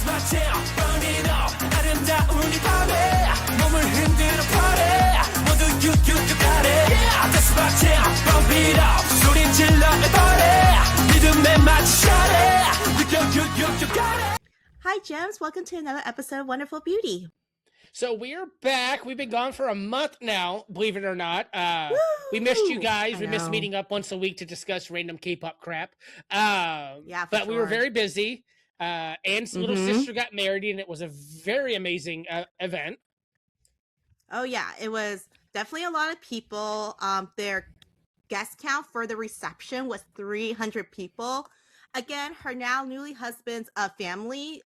마침 burn it up 아름다운 이 밤에 몸을 흔들어 party 모두 유유유가래 yeah that's my jam bump it up 소리 질러 party 믿음에 맞춰 유유유가래. Hi Gems, welcome to another episode of Wonderful Beauty. So we're back. We've been gone for a month now, believe it or not. We missed you guys. We missed meeting up once a week to discuss random K-pop crap. But we were very busy. Anne's little sister got married, and it was a very amazing event. Oh yeah, it was definitely a lot of people. Their guest count for the reception was 300 people. Again, her now newly husband's family,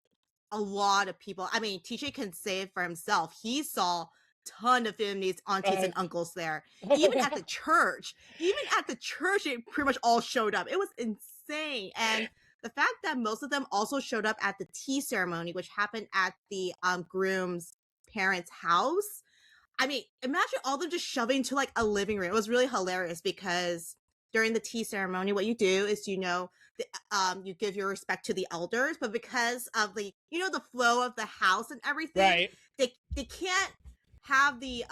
a lot of people. I mean, TJ can say it for himself. He saw a ton of Vietnamese aunties and uncles there. Even at the church, they pretty much all showed up. It was insane. And the fact that most of them also showed up at the tea ceremony, which happened at the groom's parents' house. I mean, imagine all of them just shoving to like a living room. It was really hilarious because during the tea ceremony, what you do is, you give your respect to the elders, but because of the, the flow of the house and everything, right, they can't have the,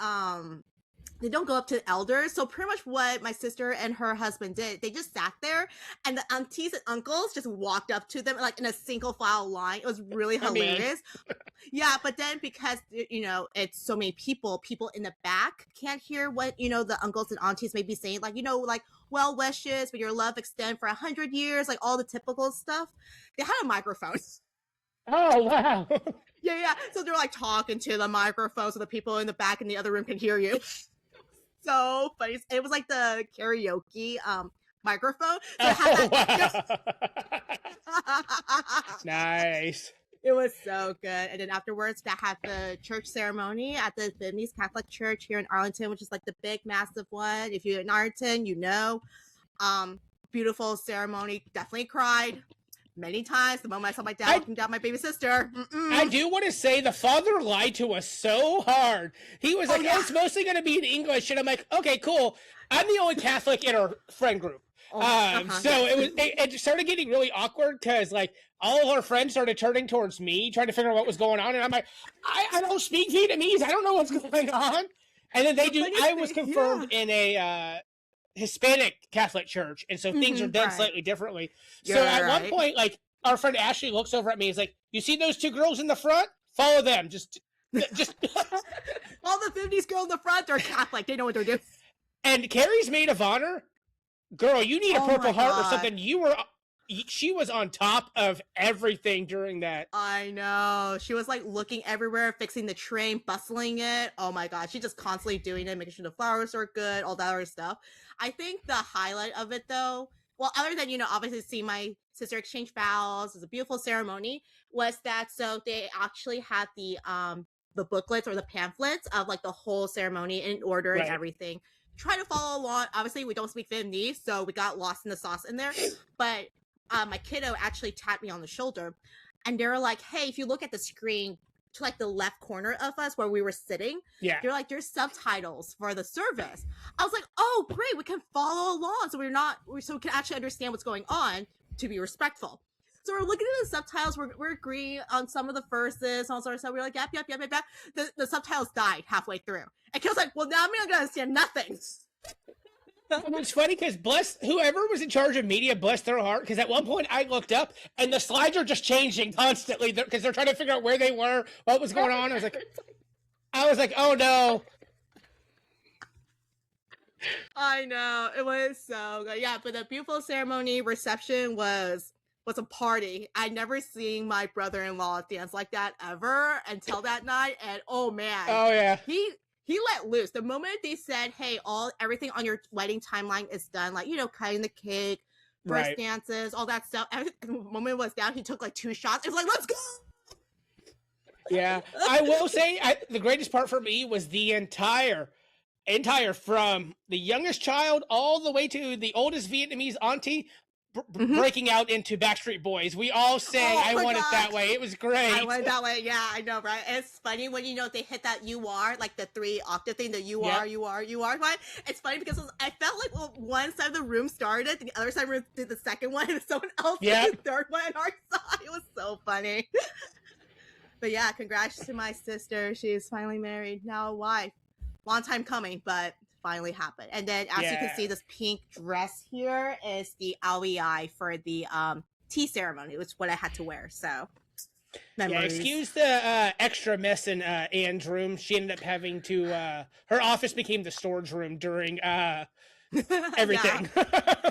they don't go up to the elders. So pretty much what my sister and her husband did, they just sat there and the aunties and uncles just walked up to them like in a single file line. It was really hilarious. Yeah, but then because, it's so many people in the back can't hear what, the uncles and aunties may be saying, like, like well wishes, but your love extend for 100 years, like all the typical stuff. They had a microphone. Oh, wow. Yeah. So they're like talking to the microphone so the people in the back in the other room can hear you. So funny. It was like the karaoke microphone. So it had that Nice. It was so good. And then afterwards, that had the church ceremony at the Vietnamese Catholic Church here in Arlington, which is like the big, massive one. If you're in Arlington, beautiful ceremony. Definitely cried many times the moment I saw my dad walking down my baby sister. I do want to say the father lied to us so hard. He was like, it's mostly going to be in English. And I'm like, okay, cool. I'm the only Catholic in our friend group. So it started getting really awkward because like all of our friends started turning towards me, trying to figure out what was going on. And I'm like, I don't speak Vietnamese. I don't know what's going on. And then I was confirmed in a Hispanic Catholic church. And so things are done slightly differently. So at one point, like our friend Ashley looks over at me. He's like, you see those two girls in the front? Follow them. Just all the 50s girls in the front are Catholic. They know what they're doing. And Carrie's maid of honor, girl, you need a Purple Heart or something. She was on top of everything during that. I know. She was like looking everywhere, fixing the train, bustling it. Oh my God. She just constantly doing it, making sure the flowers are good, all that other stuff. I think the highlight of it though, well, other than, obviously seeing my sister exchange vows, it was a beautiful ceremony, was that so they actually had the booklets or the pamphlets of like the whole ceremony in order and everything. Try to follow along. Obviously, we don't speak Vietnamese, so we got lost in the sauce in there. But my kiddo actually tapped me on the shoulder, and they were like, "Hey, if you look at the screen to like the left corner of us where we were sitting, they're like, there's subtitles for the service." I was like, "Oh, great! We can follow along, so we can actually understand what's going on to be respectful." So we're looking at the subtitles. We're agreeing on some of the verses, all sort of stuff. We're like, yep. The subtitles died halfway through. And Kill's like, well, now I'm not going to understand nothing. It's funny because whoever was in charge of media, bless their heart, because at one point I looked up and the slides are just changing constantly because they're trying to figure out where they were, what was going on. I was like, oh no. I know. It was so good. Yeah, but the beautiful ceremony reception was a party. I'd never seen my brother-in-law dance like that ever until that night. And oh man. Oh yeah. He let loose. The moment they said, hey, everything on your wedding timeline is done, like, cutting the cake, first dances, all that stuff. The moment it was down, he took like 2 shots. It was like, let's go. Yeah. I will say the greatest part for me was the entire from the youngest child all the way to the oldest Vietnamese auntie breaking out into Backstreet Boys. We all sang I Want It That Way. It was great. I Want It That Way. Yeah, I know, right? And it's funny when, they hit that you are, like the 3 octave thing, the you are one. It's funny because I felt like one side of the room started, the other side of the room did the second one, and someone else did the third one on our side. It was so funny. But yeah, congrats to my sister. She's finally married, now a wife. Long time coming, but finally happened. And then as you can see, this pink dress here is the LEI for the tea ceremony. It was what I had to wear. So memories. Yeah, excuse the extra mess in Anne's room. She ended up having to her office became the storage room during everything.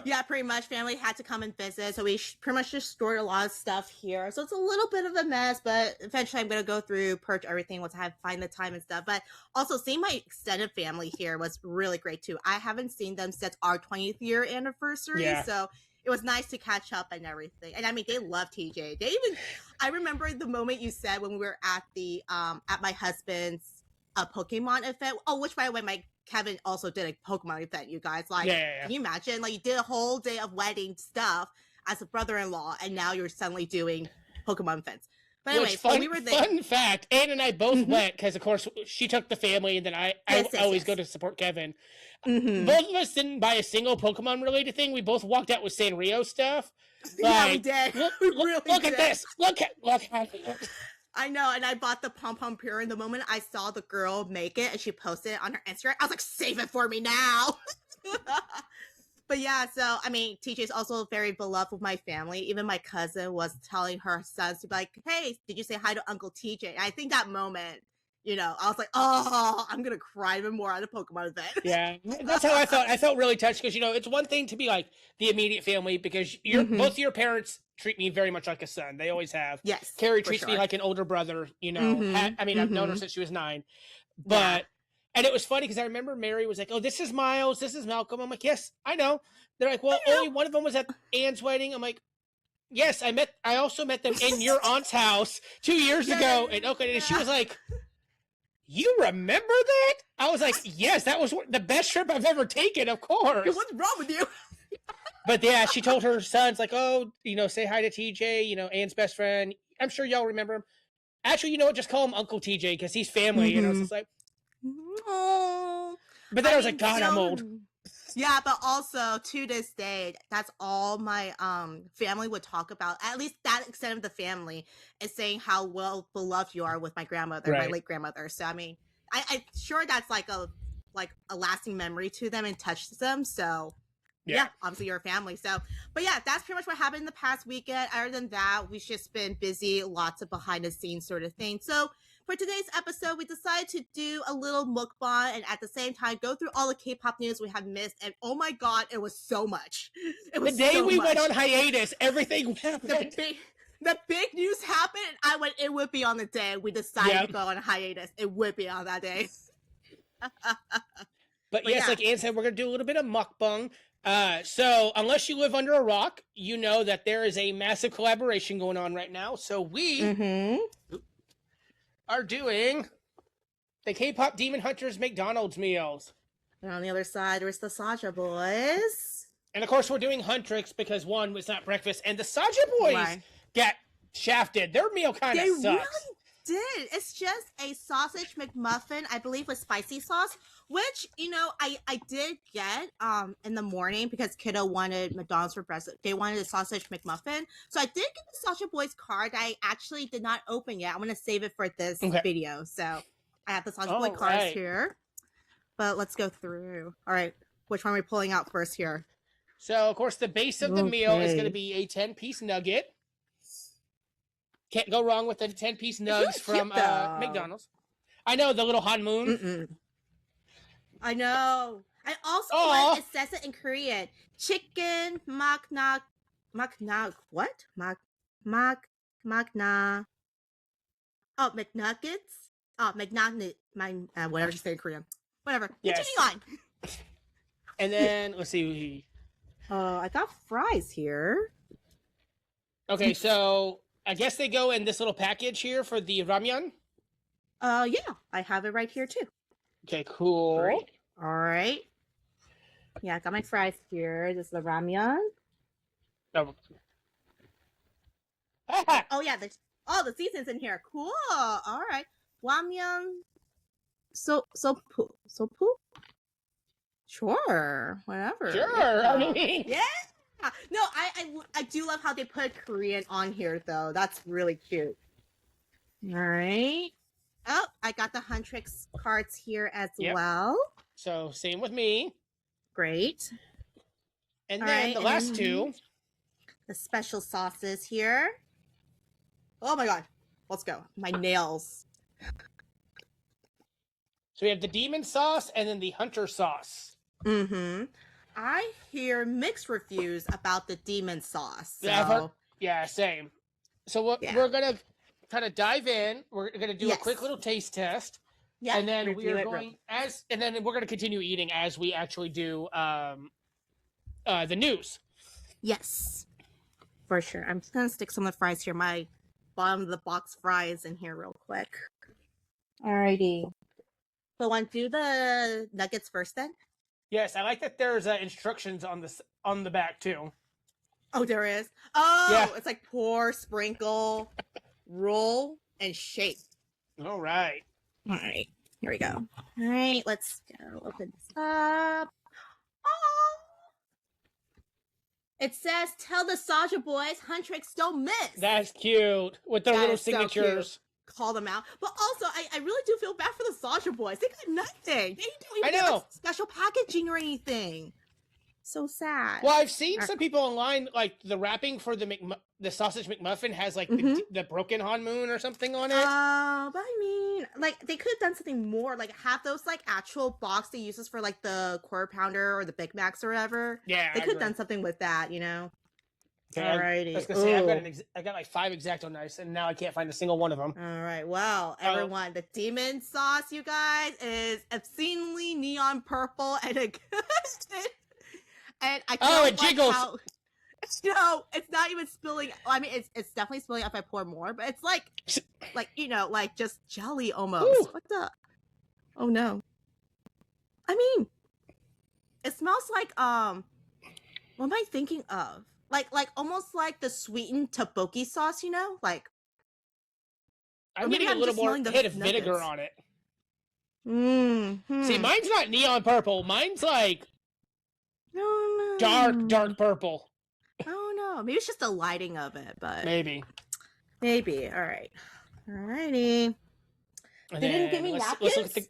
Yeah, pretty much. Family had to come and visit, so we pretty much just stored a lot of stuff here. So it's a little bit of a mess, but eventually I'm gonna go through, purge everything once I find the time and stuff. But also seeing my extended family here was really great too. I haven't seen them since our 20th year anniversary, so it was nice to catch up and everything. And I mean, they love TJ. They even, I remember the moment you said when we were at the at my husband's Pokemon event. Oh, which by the way, my Kevin also did a Pokemon event, you guys. Like, can you imagine? Like, you did a whole day of wedding stuff as a brother-in-law, and now you're suddenly doing Pokemon events. But anyway, we were there. Fun fact, Anne and I both went, because of course she took the family, and then I always go to support Kevin. Both of us didn't buy a single Pokemon-related thing. We both walked out with Sanrio stuff. Yeah, we did. Look at this. Look at this. I know, and I bought the pom-pom pure, and the moment I saw the girl make it and she posted it on her Instagram, I was like, save it for me now! But yeah, so, I mean, TJ is also very beloved with my family. Even my cousin was telling her sons to be like, hey, did you say hi to Uncle TJ? And I think that moment, you know, I was like, oh, I'm gonna cry even more at a Pokemon event. Yeah, that's how I felt. I felt really touched because, you know, it's one thing to be like the immediate family because both your parents treat me very much like a son. They always have. Yes. Carrie treats me like an older brother, you know. I mean, I've known her since she was 9. But, and it was funny because I remember Mary was like, oh, this is Miles, this is Malcolm. I'm like, yes, I know. They're like, well, only one of them was at Anne's wedding. I'm like, yes, I also met them in your aunt's house 2 years ago in Oakland. And she was like, you remember that? I was like, yes, that was the best trip I've ever taken, of course. What's wrong with you? But yeah, she told her sons, like, oh, you know, say hi to TJ, you know, Anne's best friend. I'm sure y'all remember him. Actually, you know what? Just call him Uncle TJ because he's family. And I was just like, oh. But then I was like, God, I'm old. Yeah, but also to this day, that's all my family would talk about. At least that extent of the family is saying how well beloved you are with my grandmother, my late grandmother. So I mean, I'm sure that's like a lasting memory to them and touches them. So yeah, obviously you're a family. So, but yeah, that's pretty much what happened in the past weekend. Other than that, we've just been busy, lots of behind the scenes sort of thing. So for today's episode, we decided to do a little mukbang and at the same time go through all the K-pop news we have missed. And oh my God, it was so much. It was the day so we much. went on hiatus, everything happened. The big news happened. I went, it would be on the day we decided to go on hiatus. It would be on that day. But yes, yeah. Like Anne said, we're going to do a little bit of mukbang. So unless you live under a rock, you know that there is a massive collaboration going on right now. So we are doing the K-pop Demon Hunters McDonald's meals. And on the other side, there's the Saja boys. And of course, we're doing Huntrix because one was not breakfast, and the Saja boys got shafted. Their meal kind of sucks. They really did. It's just a sausage McMuffin, I believe, with spicy sauce. Which, you know, I did get in the morning because Kiddo wanted McDonald's for breakfast. They wanted a sausage McMuffin. So I did get the Saja Boys card. I actually did not open yet. I'm going to save it for this video. So I have the Saja Boy cards here. But let's go through. All right. Which one are we pulling out first here? So, of course, the base of the meal is going to be a 10-piece nugget. Can't go wrong with the 10-piece nugs from McDonald's. I know, the little Hanmoon. I know. I also like, it says it in Korean. Chicken makna what? Makna. Oh, McNuggets? Oh, McNugget. Whatever you say in Korean. Whatever. Yes. Continuing on. And then, let's see. I got fries here. Okay, so I guess they go in this little package here for the ramyun. Yeah. I have it right here, too. Okay, cool. All right. Yeah, I got my fries here. This is the ramyun. Oh, yeah. There's the seasons in here. Cool. All right. Ramyun. Sopu. Sure. Whatever. Sure. I mean... Yeah. No, I do love how they put Korean on here, though. That's really cute. All right. Oh, I got the Huntrix cards here as well. So same with me. Great. And All then right, the and last then two. the special sauces here. Oh my god. Let's go. My nails. So we have the demon sauce and then the hunter sauce. Mm-hmm. I hear mixed reviews about the demon sauce. So... Yeah, I've heard, yeah, same. So we're gonna kind of dive in. We're gonna do a quick little taste test. Yeah, and then we are going and then we're gonna continue eating as we actually do the news. Yes, for sure. I'm just gonna stick some of the fries here. My bottom of the box fries in here real quick. Alrighty. So, want to do the nuggets first then? Yes, I like that there's instructions on the back too. Oh, there is. Oh, yeah. It's like pour, sprinkle, roll, and shake. All right. All right. Here we go. All right. Let's go open this up. Oh. It says, "Tell the Saja boys, Huntrix don't miss." That's cute with the little signatures. So call them out. But also, I really do feel bad for the Saja boys. They got nothing. They don't even get like, special packaging or anything. So sad. Well, I've seen some people online, like the wrapping for the sausage McMuffin has like the broken Han Moon or something on it. But I mean, like they could have done something more, like have those like actual box they uses for like the quarter pounder or the Big Macs or whatever. Yeah, they could have done something with that, you know. Okay, alrighty. I was gonna say I got like 5 X-Acto knives, and now I can't find a single one of them. All right, well, everyone, the demon sauce, you guys, is obscenely neon purple and a and I can't it jiggles. No, it's not even spilling. I mean, it's definitely spilling if I pour more, but it's like you know, like just jelly almost. Ooh. What the? Oh no. I mean, it smells like what am I thinking of? Like almost like the sweetened tteokbokki sauce, you know? Like I'm getting a little more hit of vinegar on it. See, mine's not neon purple. Mine's like dark purple. I don't know. Maybe it's just the lighting of it, but maybe. All right. Alrighty. They didn't give me napkins. Let's look at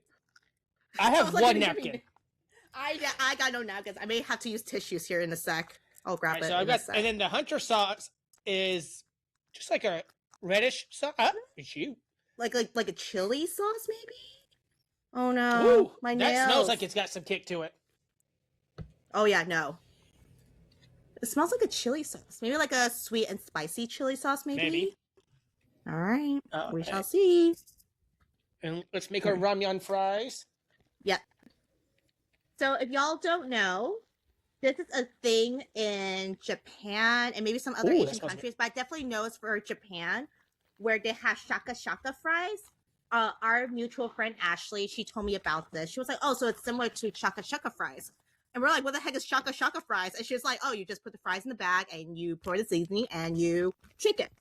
I have one napkin. I got no napkins. I may have to use tissues here in a sec. I'll grab it. So I've got, and then the hunter sauce is just like a reddish sauce. It's you. Like a chili sauce, maybe. Oh no, ooh, my nails. That smells like it's got some kick to it. Oh yeah, no. It smells like a chili sauce. Maybe like a sweet and spicy chili sauce, maybe. All right, we shall see. And let's make our Ramyun Fries. Yep. So if y'all don't know, this is a thing in Japan and maybe some other Asian countries, but I definitely know it's for Japan, where they have shaka fries. Our mutual friend Ashley, she told me about this. She was like, "Oh, so it's similar to shaka fries." And we're like, "What the heck is shaka fries?" And she was like, "Oh, you just put the fries in the bag and you pour the seasoning and you shake it.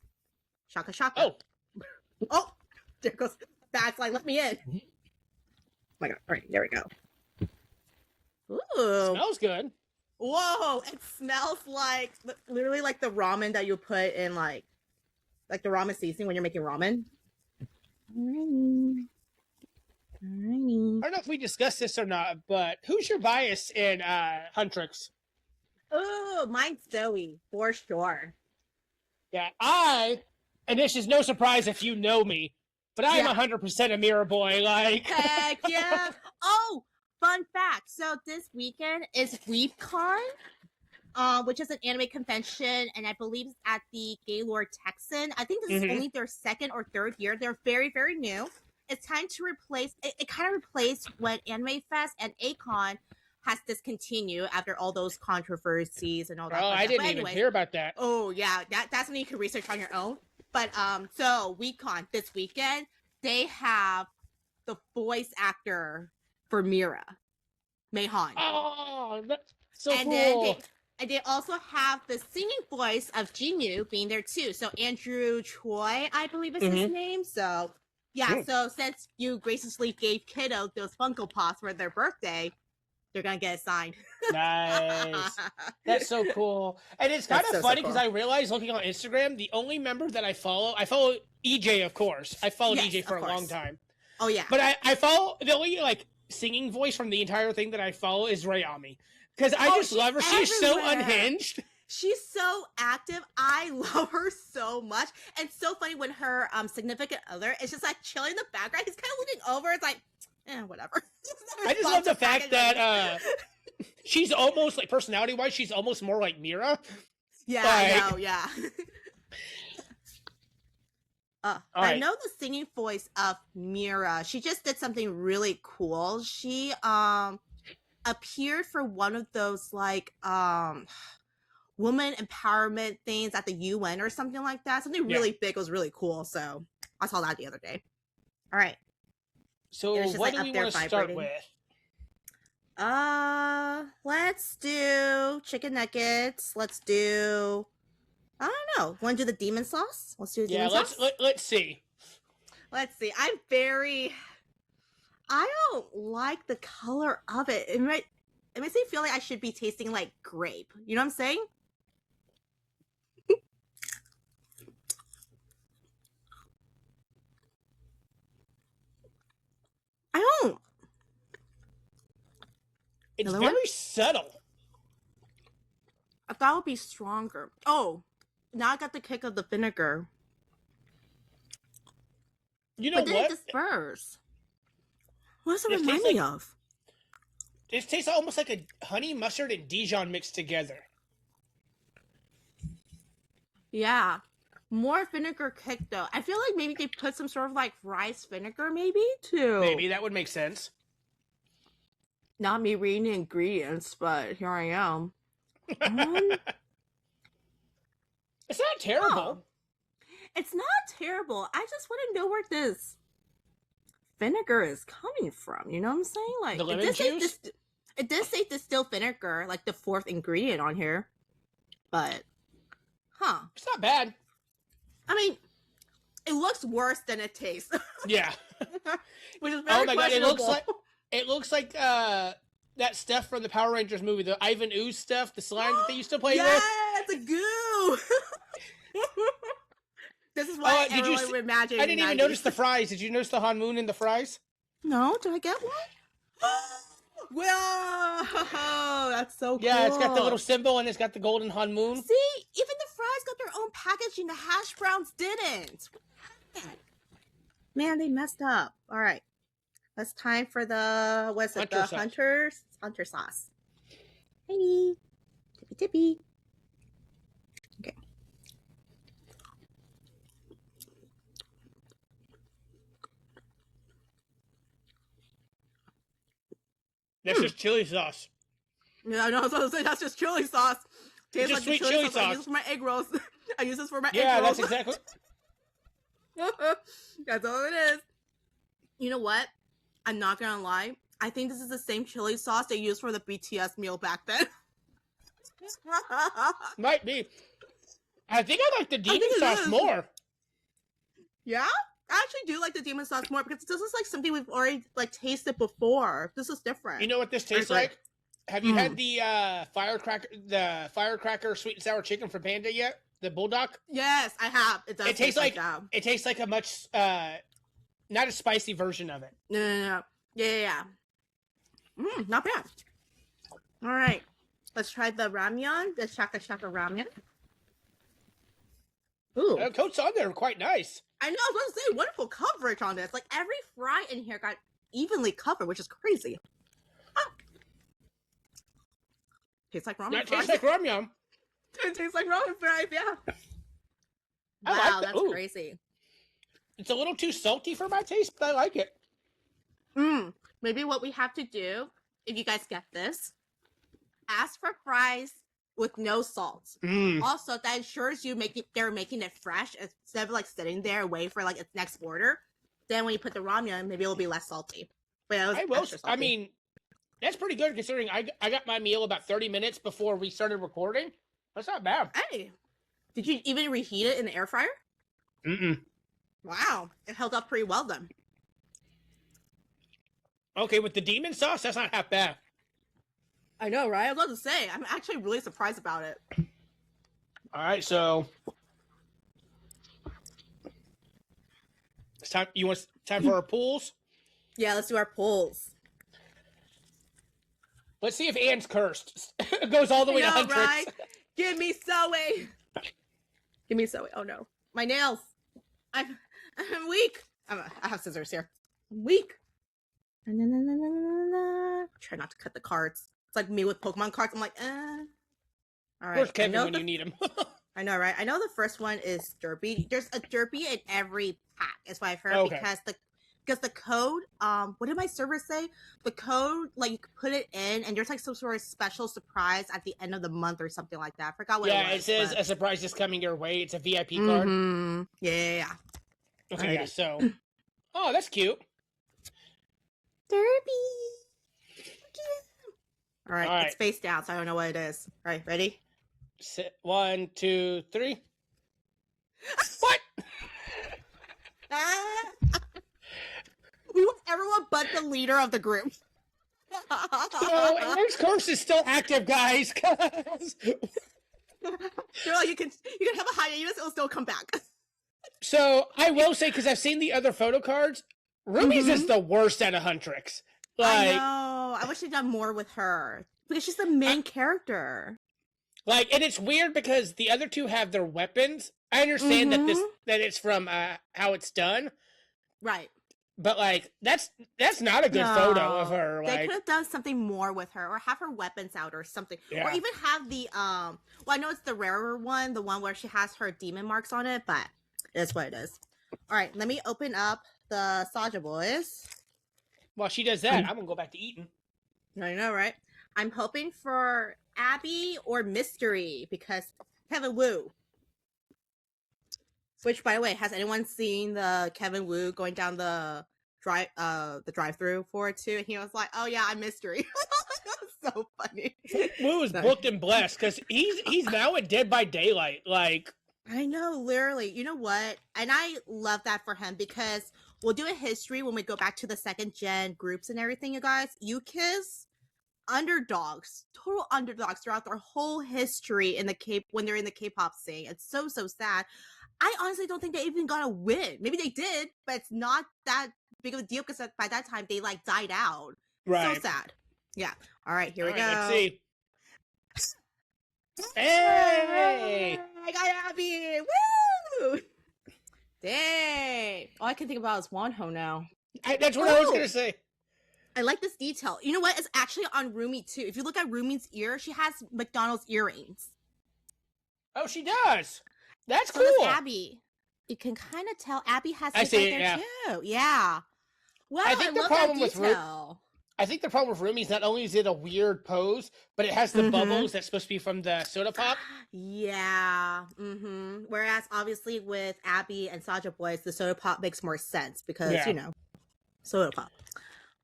Shaka." Oh, there goes. That's like, let me in. Oh my god! All right, there we go. Ooh, smells good. Whoa! It smells like literally like the ramen that you put in like the ramen seasoning when you're making ramen. Alrighty. I don't know if we discussed this or not, but who's your bias in Huntrix? Oh, mine's Zoe for sure. Yeah, and this is no surprise if you know me, but I am 100% a mirror boy. Like, heck yeah! Oh, fun fact. So this weekend is WeebCon, which is an anime convention, and I believe it's at the Gaylord Texan. I think this is only their second or third year. They're very, very new. It's time to replace. It kind of replaced when Anime Fest and iKON has discontinued after all those controversies and all that. Oh, I didn't even hear about that. Oh yeah, that's something you can research on your own. But so WeebCon this weekend, they have the voice actor for Mira, Mayhan. Oh, that's so and cool. And they also have the singing voice of Jinyu being there too. So Andrew Choi, I believe is his name. So yeah, so since you graciously gave Kiddo those Funko Pops for their birthday, they're gonna get it signed. Nice. That's so cool. And it's kind of funny because I realized looking on Instagram, the only member that I follow EJ, of course. I followed EJ for a long time. Oh yeah. But I follow the only like singing voice from the entire thing that I follow is Ramyun. Because I just love her. She's so unhinged. She's so active. I love her so much. And it's so funny when her significant other is just like chilling in the background. He's kind of looking over. It's like, whatever. I just love the fact that she's almost like personality-wise, she's almost more like Mira. Yeah, like, I know, yeah. I know the singing voice of Mira. She just did something really cool. She appeared for one of those like woman empowerment things at the UN or something like that. Something really big. It was really cool. So I saw that the other day. All right. So what do we want to start with? Let's do chicken nuggets. Let's do, I don't know. Want to do the demon sauce? Let's do the demon sauce. Let's see. Let's see. I don't like the color of it. It makes me feel like I should be tasting like grape. You know what I'm saying? I don't. It's very subtle. I thought it would be stronger. Oh, now I got the kick of the vinegar. You know what? It disperse. What does it remind me of? It tastes almost like a honey mustard and Dijon mixed together. Yeah. More vinegar kick, though. I feel like maybe they put some sort of, like, rice vinegar, maybe, too. Maybe. That would make sense. Not me reading the ingredients, but here I am. It's not terrible. Oh. It's not terrible. I just want to know where this vinegar is coming from. You know what I'm saying? Like, the lemon juice? It did say distilled vinegar, like the 4th ingredient on here. But, it's not bad. I mean, it looks worse than it tastes. Yeah. Which is very questionable. It looks like that stuff from the Power Rangers movie, the Ivan Ooze stuff, the slime that they used to play with. Yeah, it's a goo. This is what everyone would imagine. I didn't even notice the fries. Did you notice the Hanmoon in the fries? No, did I get one? Whoa, that's so cool. Yeah, it's got the little symbol and it's got the golden Hanmoon. See, even the fries got their own packaging. The hash browns didn't. Man, they messed up. All right. It's time for the, what's it, Hunter sauce. Hey, tippy tippy. Okay. That's just chili sauce. Yeah, I know. I was going to say that's just chili sauce. Tastes like sweet chili sauce. I use sauce. this for my egg rolls. I use this for my egg Yeah, rolls. that's exactly. That's all it is. You know what? I'm not gonna lie. I think this is the same chili sauce they used for the BTS meal back then. Might be. I think I like the demon sauce more. Yeah? I actually do like the demon sauce more because this is like something we've already like tasted before. This is different. You know what this tastes like? Have you had the firecracker sweet and sour chicken from Panda yet? The bulldog? Yes, I have. It does. It tastes like it tastes like a much not a spicy version of it. No. Yeah. Not bad. All right. Let's try the ramyun, the shaka ramyun. Ooh. The coats on there are quite nice. I know, I was going to say, wonderful coverage on this. Like, every fry in here got evenly covered, which is crazy. Ah. Tastes like ramen fries. Tastes like ramyun. It tastes like ramen fries, yeah. Wow, that's crazy. It's a little too salty for my taste, but I like it. Maybe what we have to do, if you guys get this, ask for fries with no salt. Also, that ensures they're making it fresh instead of like sitting there waiting for like its next order. Then when you put the ramyun, maybe it'll be less salty. But it was extra salty. I mean, that's pretty good considering I got my meal about 30 minutes before we started recording. That's not bad. Hey, did you even reheat it in the air fryer? Wow, it held up pretty well then. Okay, with the demon sauce, that's not half bad. I know, right? I was about to say, I'm actually really surprised about it. All right, so it's time. Time for our pools? Yeah, let's do our polls. Let's see if Anne's cursed. It goes all the way to Huntrix. Right? Give me Zoe. Give me Zoe. Oh no, my nails. I'm weak. I have scissors here. I'm weak. Try not to cut the cards. It's like me with Pokemon cards. I'm like, All right. Where's Kevin when you need him? I know, right? I know the first one is Derpy. There's a Derpy in every pack, is what I've heard. Okay. Because the code, what did my server say? The code, like, you could put it in, and there's like some sort of special surprise at the end of the month or something like that. I forgot what it was. Yeah, it says a surprise is coming your way. It's a VIP card. Yeah. Okay, yeah, so. Oh, that's cute. Derpy. All right, it's face down, so I don't know what it is. All right, ready? 1, 2, 3. What? We want everyone but the leader of the group. So, Anne's curse is still active, guys. You're like, you can have a hiatus, it'll still come back. So, I will say, because I've seen the other photo cards, Ruby's is the worst out of Huntrix. I know. I wish they'd done more with her. Because she's the main character. Like, and it's weird because the other two have their weapons. I understand that it's from how it's done. Right. But, like, that's not a good photo of her. Like, they could have done something more with her, or have her weapons out or something. Yeah. Or even have the, well, I know it's the rarer one, the one where she has her demon marks on it, but it's what it is. All right, let me open up the Saja Boys. While she does that, I'm going to go back to eating. I know, right? I'm hoping for Abby or Mystery, because Kevin Wu. Which, by the way, has anyone seen the Kevin Wu going down the drive-through for it too? And he was like, "Oh yeah, I'm Mystery." So funny. Wu is booked and blessed because he's now at Dead by Daylight. Like, I know, literally. You know what? And I love that for him because we'll do a history when we go back to the second gen groups and everything. You guys, UKIS underdogs, total underdogs throughout their whole history in the when they're in the K-pop scene. It's so sad. I honestly don't think they even got a win. Maybe they did, but it's not that big of a deal because by that time they like died out. right. So sad. Yeah. All right, here we go. Let's see. Hey! I got Abby! Woo! Dang. All I can think about is Wonho now. That's what I was going to say. I like this detail. You know what? It's actually on Rumi too. If you look at Rumi's ear, she has McDonald's earrings. Oh, she does. That's So cool. does Abby. You can kind of tell Abby has I it see right it, there too. Yeah. Well, I think the love problem that with detail. I think the problem with Rumi is not only is it a weird pose, but it has the bubbles that's supposed to be from the soda pop. Yeah. Whereas obviously with Abby and Saja Boys, the soda pop makes more sense because you know, soda pop.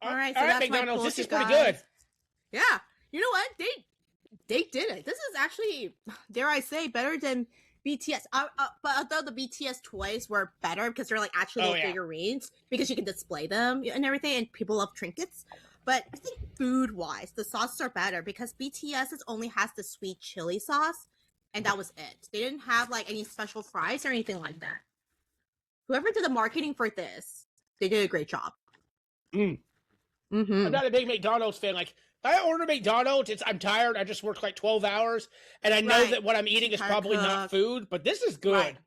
All right, so that's McDonald's. my This is guys. pretty good. Yeah. You know what? They did it. This is actually, dare I say, better than BTS. But although the BTS toys were better because they're like actually little figurines because you can display them and everything, and people love trinkets. But I think food-wise, the sauces are better because BTS only has the sweet chili sauce, and that was it. They didn't have like any special fries or anything like that. Whoever did the marketing for this, they did a great job. I'm not a big McDonald's fan. Like, if I order McDonald's, I'm tired. I just worked like 12 hours, and I know that what I'm eating is probably not food, but this is good. Right.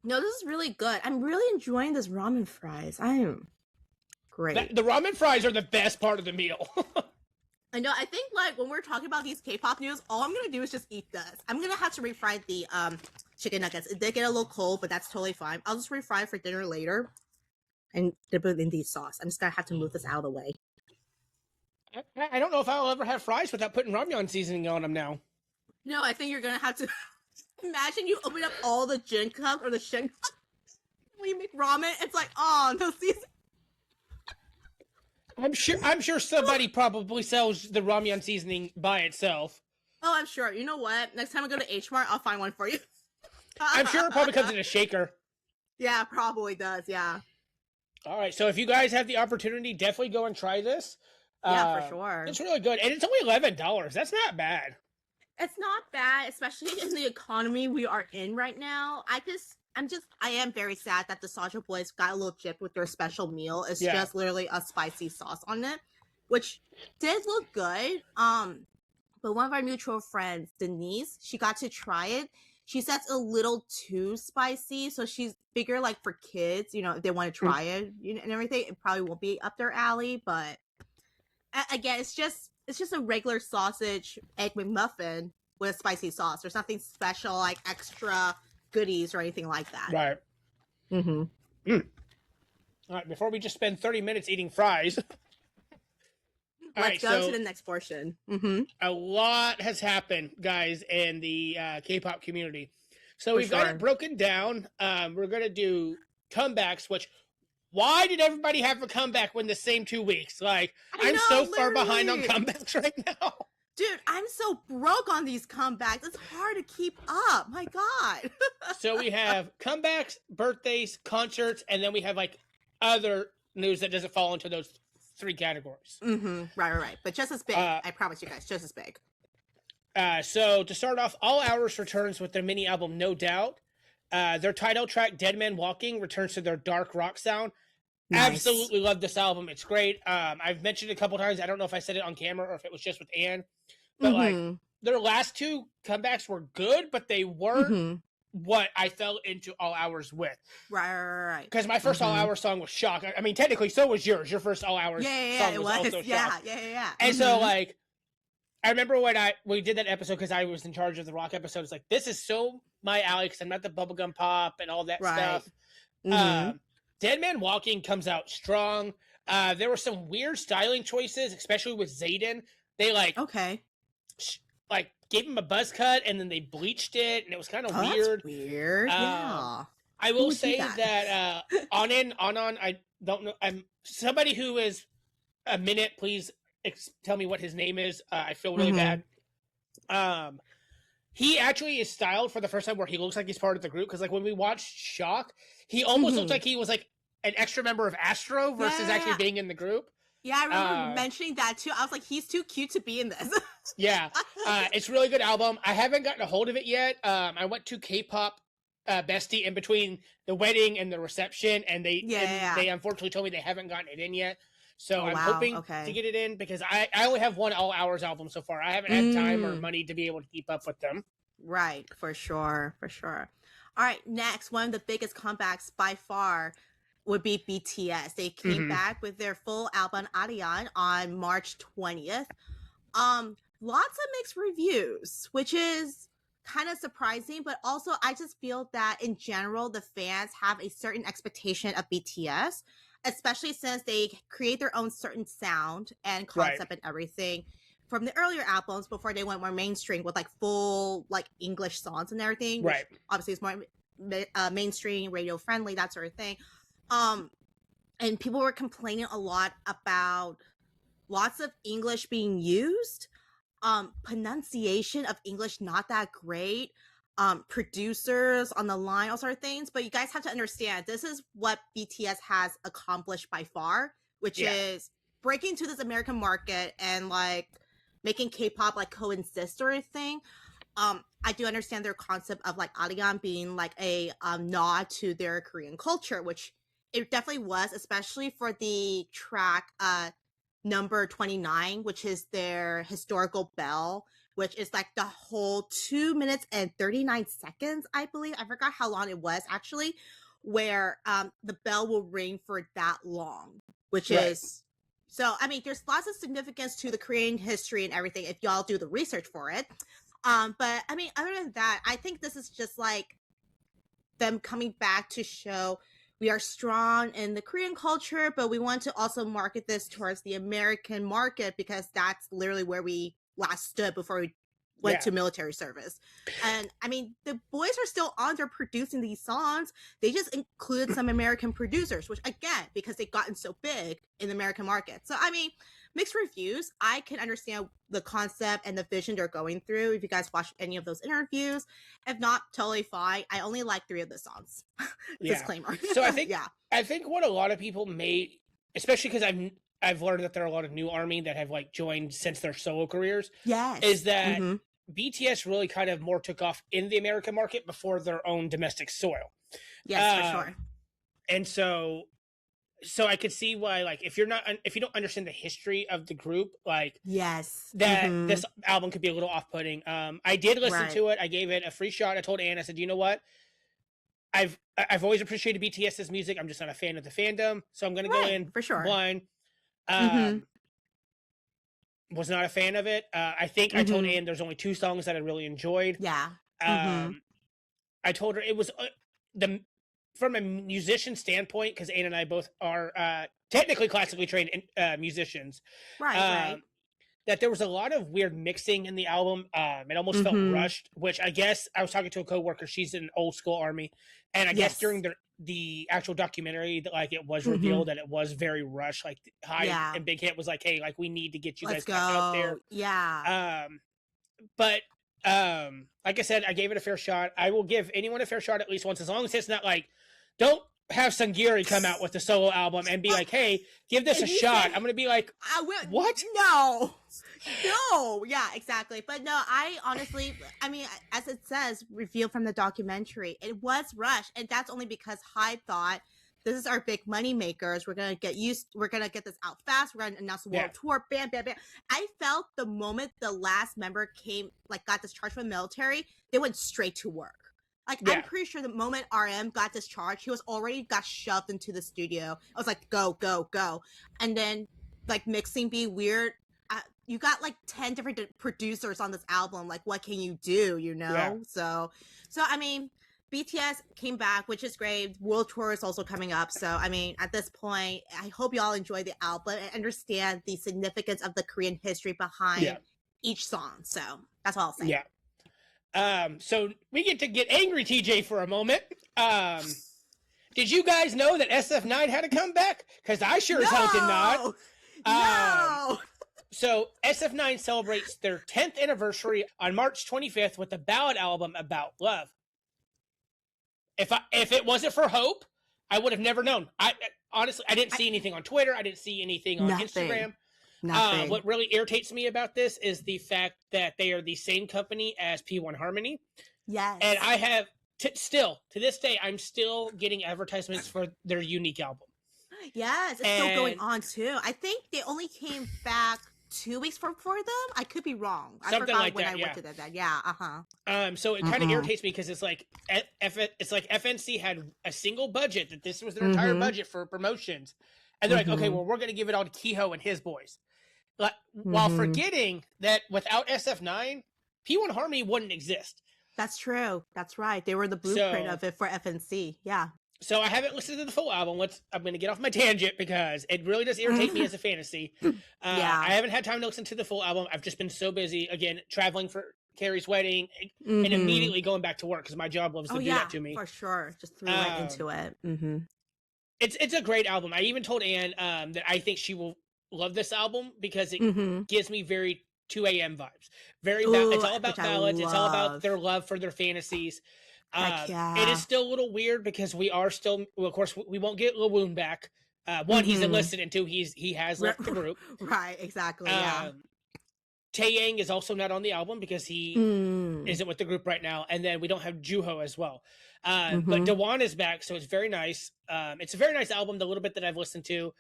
No, this is really good. I'm really enjoying this ramen fries. I am great. The ramen fries are the best part of the meal. I know. I think like when we're talking about these K-pop news, all I'm gonna do is just eat this. I'm gonna have to refry the chicken nuggets. It did get a little cold, but that's totally fine. I'll just refry it for dinner later and dip it in the sauce. I'm just gonna have to move this out of the way. I don't know if I'll ever have fries without putting ramyun seasoning on them now. No, I think you're gonna have to imagine you open up all the Jin cups or the Shin cups when you make ramen. It's like, oh, no seasoning. I'm sure somebody probably sells the ramyun seasoning by itself. Oh, I'm sure. You know what? Next time I go to H Mart, I'll find one for you. I'm sure it probably comes in a shaker. Yeah, probably does. Yeah. All right, so if you guys have the opportunity, definitely go and try this. Yeah, for sure. It's really good, and it's only $11. That's not bad. It's not bad, especially in the economy we are in right now. I am very sad that the Soulja Boys got a little gypped with their special meal. It's just literally a spicy sauce on it, which did look good. But one of our mutual friends, Denise, she got to try it. She says it's a little too spicy, so she's figure like for kids, if they want to try it, and everything, it probably won't be up their alley. But again, it's just a regular sausage egg McMuffin with a spicy sauce. There's nothing special like extra goodies or anything like that. Right. Mm-hmm. All right. Before we just spend 30 minutes eating fries. Let's go to the next portion. Mm-hmm. A lot has happened, guys, in the K-pop community. So we've got it broken down. We're going to do comebacks, which, why did everybody have a comeback when the same 2 weeks? Like, I'm so far behind on comebacks right now. Dude, I'm so broke on these comebacks. It's hard to keep up. My God. So we have comebacks, birthdays, concerts, and then we have, like, other news that doesn't fall into those 3 categories. Mm-hmm. Right. But just as big. I promise you guys, just as big. So to start off, All Hours returns with their mini album, No Doubt. Their title track, Dead Man Walking, returns to their dark rock sound. Nice. Absolutely love this album. It's great. I've mentioned it a couple times. I don't know if I said it on camera or if it was just with Anne. But like their last 2 comebacks were good, but they weren't what I fell into All Hours with. Right. Because my first All Hours song was Shock. I mean, technically, so was yours. Your first All Hours song was also Shock. Yeah. And so, like, I remember when we did that episode, because I was in charge of the rock episode. It's like, this is so my alley, because I'm not the bubblegum pop and all that stuff. Dead Man Walking comes out strong. There were some weird styling choices, especially with Zayden. They gave him a buzz cut and then they bleached it, and it was kind of weird. That's weird. Yeah. I will say that on, I don't know. I'm somebody who is a minute. Please tell me what his name is. I feel really bad. He actually is styled for the first time where he looks like he's part of the group, because like when we watched Shock, he almost looked like he was like an extra member of Astro versus actually being in the group. Yeah, I remember mentioning that too. I was like, he's too cute to be in this. Yeah, it's a really good album. I haven't gotten a hold of it yet. I went to K-Pop Bestie in between the wedding and the reception, and they unfortunately told me they haven't gotten it in yet. So I'm hoping to get it in, because I only have one All Hours album so far. I haven't had time or money to be able to keep up with them. Right, for sure. All right, next, one of the biggest comebacks by far would be BTS. They came back with their full album Ariane on March 20th. Lots of mixed reviews, which is kind of surprising, but also I just feel that in general the fans have a certain expectation of BTS, especially since they create their own certain sound and concept and everything from the earlier albums before they went more mainstream with like full like English songs and everything, which obviously is more mainstream, radio friendly, that sort of thing. And people were complaining a lot about lots of English being used, pronunciation of English not that great, producers on the line, all sort of things. But you guys have to understand, this is what BTS has accomplished by far, which is breaking to this American market and like making K-pop like coexist or a thing. I do understand their concept of like Ariane being like a nod to their Korean culture, which it definitely was, especially for the track number 29, which is their historical bell, which is like the whole 2 minutes and 39 seconds, I believe. I forgot how long it was actually, where the bell will ring for that long, which is, so, I mean, there's lots of significance to the Korean history and everything if y'all do the research for it. But I mean, other than that, I think this is just like them coming back to show we are strong in the Korean culture, but we want to also market this towards the American market, because that's literally where we last stood before we went to military service. And I mean, the boys are still on there producing these songs. They just included some American producers, which again, because they've gotten so big in the American market. So, I mean, mixed reviews. I can understand the concept and the vision they're going through. If you guys watch any of those interviews, if not, totally fine. I only like 3 of the songs. Disclaimer. So I think what a lot of people may, especially because I've learned that there are a lot of new ARMY that have like joined since their solo careers. Yes. Is that BTS really kind of more took off in the American market before their own domestic soil. Yes, for sure. And so I could see why, like, if you don't understand the history of the group, like, yes, that this album could be a little off-putting. I did listen to it. I gave it a free shot. I told Anne, I said, you know what? I've always appreciated BTS's music. I'm just not a fan of the fandom, so I'm going to go in for sure. blind. Was not a fan of it. I think I told Anne there's only 2 songs that I really enjoyed. Yeah. I told her it was from a musician standpoint, because Anne and I both are technically classically trained musicians. Right. That there was a lot of weird mixing in the album. It almost felt rushed, which I guess I was talking to a coworker. She's an old school ARMY, and I guess during the actual documentary, that like it was revealed that it was very rushed. Like Hyde and Big Hit was like, "Hey, like we need to get you guys back out there." Yeah. But like I said, I gave it a fair shot. I will give anyone a fair shot at least once, as long as it's not like, don't have Sungiri come out with the solo album and be like, "Hey, give this a shot." I'm gonna be like, "What? No, yeah, exactly." But no, I honestly, I mean, as it says, revealed from the documentary, it was rushed, and that's only because Hyde thought, this is our big money makers. We're gonna get this out fast. We're gonna announce the world tour. Bam, bam, bam. I felt the moment the last member got discharged from the military, they went straight to work. Like, I'm pretty sure the moment RM got discharged, he was already got shoved into the studio. I was like, go, go, go. And then, like, mixing be weird. You got, like, 10 different producers on this album. Like, what can you do, you know? Yeah. So, I mean, BTS came back, which is great. World Tour is also coming up. So, I mean, at this point, I hope y'all enjoy the album and understand the significance of the Korean history behind each song. So, that's all I'll say. Yeah. So we get angry, TJ, for a moment. Did you guys know that SF9 had a comeback? Because I sure as hell did not. No. So SF9 celebrates their 10th anniversary on March 25th with a ballad album about love. If it wasn't for Hope, I would have never known. Honestly, I didn't see anything on Twitter. I didn't see anything on Instagram. What really irritates me about this is the fact that they are the same company as P1 Harmony. Yes. And I have to this day, I'm still getting advertisements for their Unique album. Yes, it's still going on too. I think they only came back 2 weeks for them. I could be wrong. Something I forgot like when that, I went to that. Yeah. So it kind of irritates me because it's like FNC had a single budget, that this was their entire budget for promotions, and they're like, okay, well, we're going to give it all to Kehoe and his boys. While forgetting that without SF9, P1 Harmony wouldn't exist. That's true. That's right. They were the blueprint of it for FNC. Yeah. So I haven't listened to the full album. I'm going to get off my tangent because it really does irritate me as a fantasy. I haven't had time to listen to the full album. I've just been so busy, again, traveling for Carrie's wedding and immediately going back to work because my job loves to do that to me. For sure. Just threw right into it. It's a great album. I even told Anne that I think she will love this album because it gives me very 2 a.m. vibes. It's all about ballads. It's all about their love for their fantasies. It is still a little weird because we are still, well, of course, we won't get Lil Woon back. One, he's enlisted, and two, he has left the group. Right, exactly. Taeyang is also not on the album because he isn't with the group right now, and then we don't have Juho as well. But Daewon is back, so it's very nice. It's a very nice album. The little bit that I've listened to,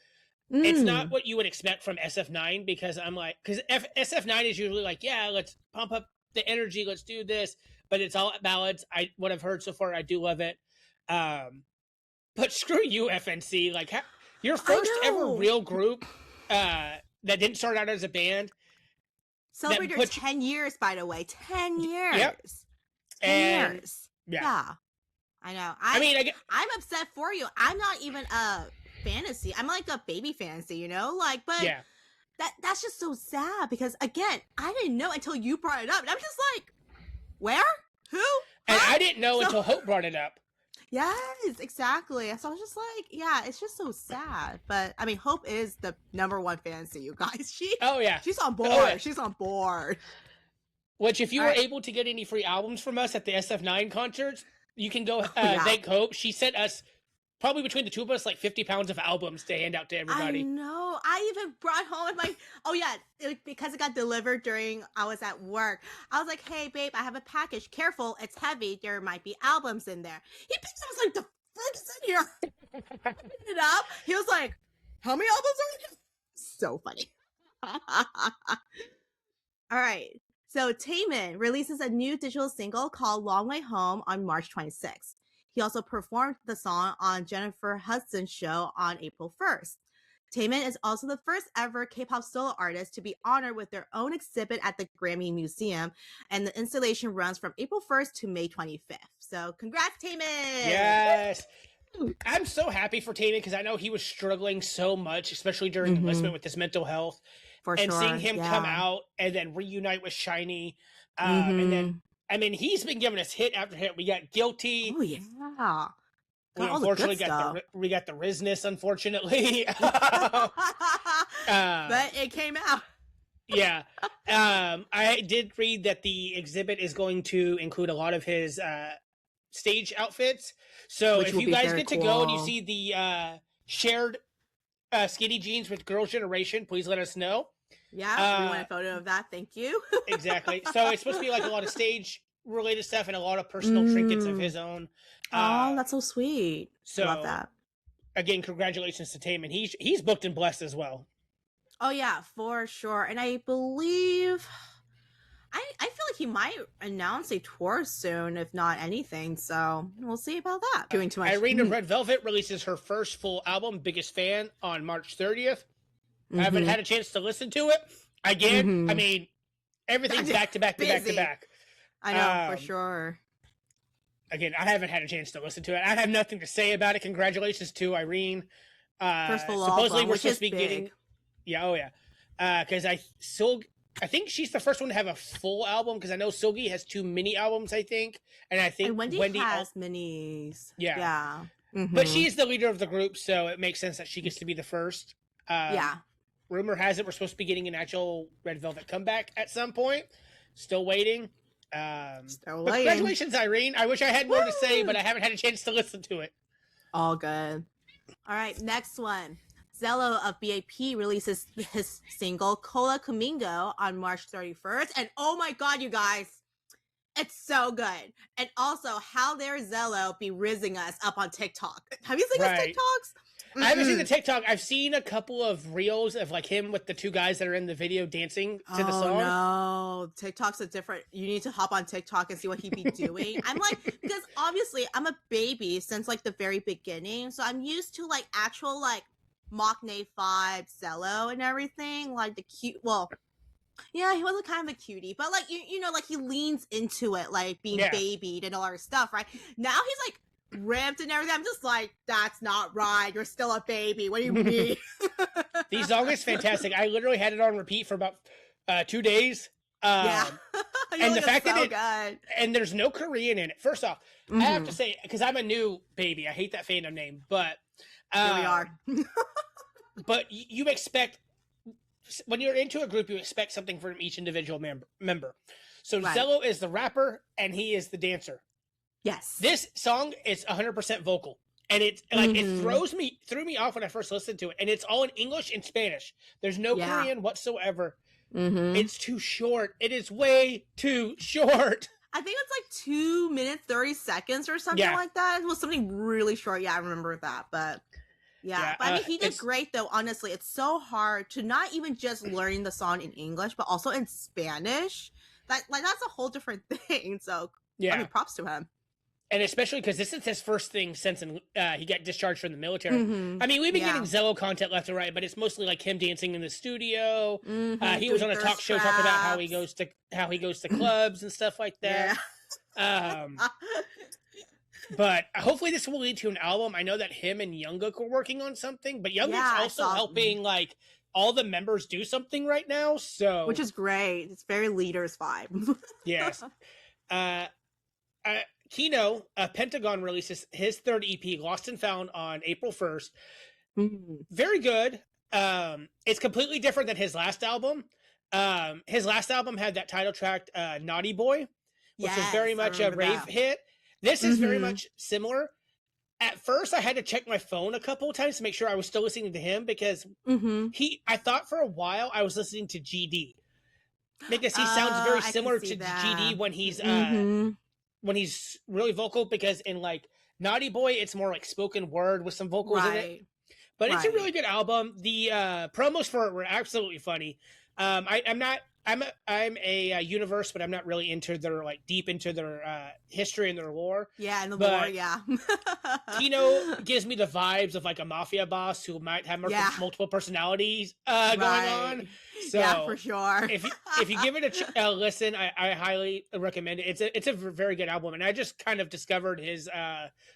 it's not what you would expect from SF9 because SF9 is usually like, yeah, let's pump up the energy, let's do this, but it's all ballads. What I've heard so far, I do love it. But screw you, FNC. Like your first ever real group that didn't start out as a band. Celebrated 10 years, by the way. 10 years. Yep. 10 years. Yeah. I know. I'm upset for you. I'm not even a fantasy. I'm like a baby fantasy, you know? But that's just so sad because, again, I didn't know until you brought it up. And I'm just like, where? Who? And I didn't know until Hope brought it up. Yes, exactly. So I was just like, it's just so sad. But I mean, Hope is the #1 fantasy, you guys. She's on board. Oh, yeah. She's on board. Which, if you were able to get any free albums from us at the SF9 concerts, you can go thank Hope. She sent us probably between the two of us, like 50 pounds of albums to hand out to everybody. I know. I even brought home my. Oh yeah, because it got delivered during I was at work. I was like, "Hey, babe, I have a package. Careful, it's heavy. There might be albums in there." He picks it. I was like, "The frick is in here?" Picked it up. He was like, "How many albums are in here?" So funny. All right. So Taemin releases a new digital single called "Long Way Home" on March 26th. He also performed the song on Jennifer Hudson's show on April 1st. Taemin is also the first ever K-pop solo artist to be honored with their own exhibit at the Grammy Museum, and the installation runs from April 1st to May 25th. So congrats, Taemin! Yes! I'm so happy for Taemin because I know he was struggling so much, especially during enlistment with his mental health. For and sure, seeing him come out and then reunite with SHINee. And then, I mean, he's been giving us hit after hit. We got Guilty. Oh, yeah. We unfortunately got the Rizness, unfortunately. But it came out. Yeah. I did read that the exhibit is going to include a lot of his stage outfits. So if you guys get to go and you see the shared skinny jeans with Girls' Generation, please let us know. Yeah, we want a photo of that. Thank you. Exactly. So it's supposed to be like a lot of stage related stuff and a lot of personal trinkets of his own. Oh, that's so sweet. So love that. Again, congratulations to Taemin. He's booked and blessed as well. Oh yeah, for sure. And I believe I feel like he might announce a tour soon, if not anything. So we'll see about that. Doing too much. Irene of Red Velvet releases her first full album, Biggest Fan, on March 30th. I haven't had a chance to listen to it. Again, I mean, everything's back to back to back to back. I know, for sure. Again, I haven't had a chance to listen to it. I have nothing to say about it. Congratulations to Irene. First full supposedly album, we're supposed to be getting... Yeah, because I think she's the first one to have a full album, because I know Seulgi has 2 mini albums, I think. And I think Wendy has minis. Yeah. But she's the leader of the group, so it makes sense that she gets to be the first. Rumor has it we're supposed to be getting an actual Red Velvet comeback at some point. Still waiting. Congratulations, Irene. I wish I had more to say, but I haven't had a chance to listen to it. All good. All right, next one. Zelo of B.A.P releases his single Cola Comigo on March 31st. And oh my god, you guys, it's so good. And also, how dare Zelo be rizzing us up on TikTok? Have you seen his TikToks? I haven't seen the TikTok. I've seen a couple of reels of like him with the 2 guys that are in the video dancing to the song. No, TikTok's a different. You need to hop on TikTok and see what he be doing. I'm like, because obviously I'm a baby since like the very beginning, so I'm used to like actual like Machne 5 Zelo and everything, like the cute. Well, yeah, he was a kind of a cutie, but like you know, like he leans into it, like being babied and all our stuff, right? Now he's like ripped and everything. I'm just like, that's not right. You're still a baby. What do you mean? The song is fantastic. I literally had it on repeat for about 2 days. And the fact that and there's no Korean in it. First off, I have to say, because I'm a new baby, I hate that fandom name, but here we are. But you expect, when you're into a group, you expect something from each individual member. So Zelo is the rapper and he is the dancer. Yes. This song is 100% vocal, and it's like it threw me off when I first listened to it, and it's all in English and Spanish. There's no Korean whatsoever. It's too short. It is way too short. I think it's like 2 minutes 30 seconds or something like that. It was something really short. Yeah, I remember that, but but I mean, he did great though. Honestly, it's so hard to not even just learning the song in English, but also in Spanish. That's a whole different thing. So I mean, props to him. And especially because this is his first thing since he got discharged from the military. I mean, we've been getting Zelo content left and right, but it's mostly like him dancing in the studio. He was on a talk show talking about how he goes to clubs and stuff like that. But hopefully this will lead to an album. I know that him and Yongguk are working on something, but Yongguk's also helping like all the members do something right now. So which is great. It's very leaders vibe. Yes. Kino, Pentagon releases his 3rd EP, Lost and Found, on April 1st. Very good. It's completely different than his last album. His last album had that title track, Naughty Boy, which was very much a rave hit. This is very much similar. at first I had to check my phone a couple of times to make sure I was still listening to him because I thought for a while I was listening to GD because he sounds very similar to GD when he's really vocal, because in like Naughty Boy it's more like spoken word with some vocals in it. But it's a really good album. The promos for it were absolutely funny. I'm a universe, but I'm not really into their like deep into their history and their lore. Yeah, and the lore, yeah. Kino gives me the vibes of like a mafia boss who might have multiple personalities going on. So yeah, for sure. if you give it a listen, I highly recommend it. It's a very good album, and I just kind of discovered his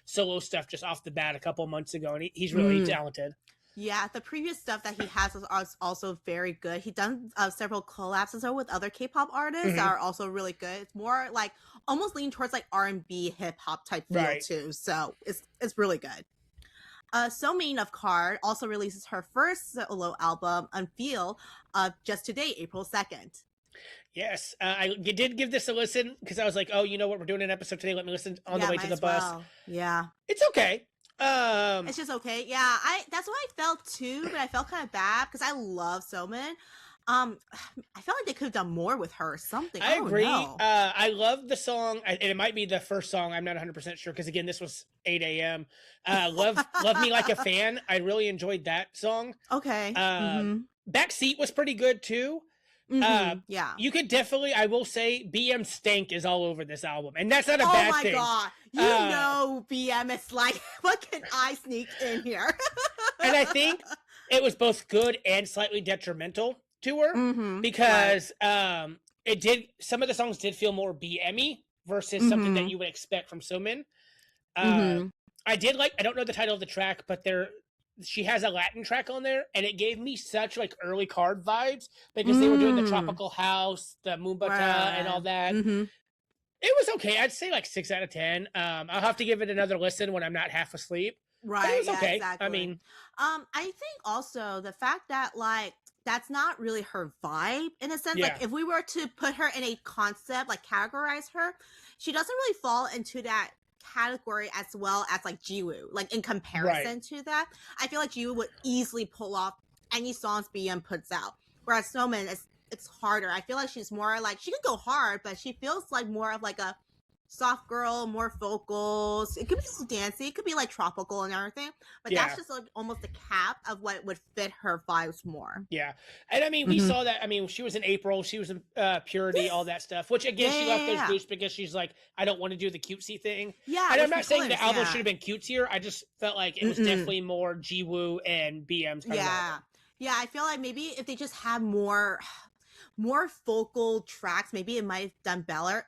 solo stuff just off the bat a couple months ago, and he's really talented. Yeah, the previous stuff that he has is also very good. He's done several collabs as well with other K-pop artists that are also really good. It's more like almost leaning towards like R&B hip hop type feel too. So it's really good. Somin of Card also releases her first solo album, Unveil, just today, April 2nd. Yes, I did give this a listen because I was like, oh, you know what, we're doing an episode today. Let me listen on the way to the bus. Yeah, it's okay. It's just okay. Yeah, that's what I felt too, but I felt kind of bad because I love Somin. I felt like they could have done more with her or something. I agree. I love the song, and it might be the first song. I'm not 100% sure because again, this was 8 a.m. Love Me Like a Fan. I really enjoyed that song. Okay. Backseat was pretty good too. Yeah, you could definitely, I will say, BM stank is all over this album, and that's not a bad thing. Oh my god, BM is like, what can I sneak in here? And I think it was both good and slightly detrimental to her because it did, some of the songs did feel more BM-y versus something that you would expect from Somin. I did like, I don't know the title of the track, but she has a Latin track on there, and it gave me such like early Card vibes because they were doing the tropical house, the Moombata, and all that. It was okay. I'd say like 6 out of 10. I'll have to give it another listen when I'm not half asleep. Right. But it was okay. Exactly. I mean, I think also the fact that like that's not really her vibe in a sense. Yeah. Like if we were to put her in a concept, like categorize her, she doesn't really fall into that category as well as like Jiwoo. Like in comparison to that, I feel like Jiwoo would easily pull off any songs BM puts out, whereas Somin it's harder. I feel like she's more like, she could go hard, but she feels like more of like a soft girl, more vocals. It could be dancey, it could be like tropical and everything, but that's just like almost the cap of what would fit her vibes more. Yeah, and I mean, we saw that. I mean, she was in April, she was in Purity, all that stuff. Which again, she left those groups because she's like, I don't want to do the cutesy thing. Yeah, and I'm not saying the album should have been cutesier. I just felt like it was definitely more Jiwoo and BM's. Yeah, I feel like maybe if they just had more vocal tracks, maybe it might have done better.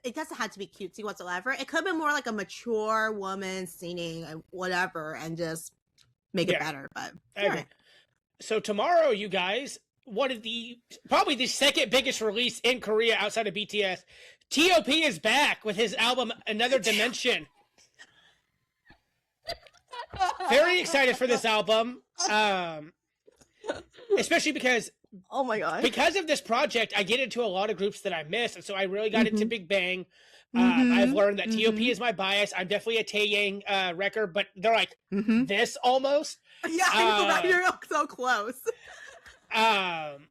It doesn't have to be cutesy whatsoever. It could have been more like a mature woman singing whatever and just make it better. But so tomorrow, you guys, probably the second biggest release in Korea outside of BTS, T.O.P is back with his album Another Dimension. Very excited for this album, especially because oh my god, because of this project, I get into a lot of groups that I miss, and so I really got into Big Bang. I've learned that T.O.P is my bias. I'm definitely a Taeyang wrecker, but they're like this almost. Yeah, I know, you're so close. And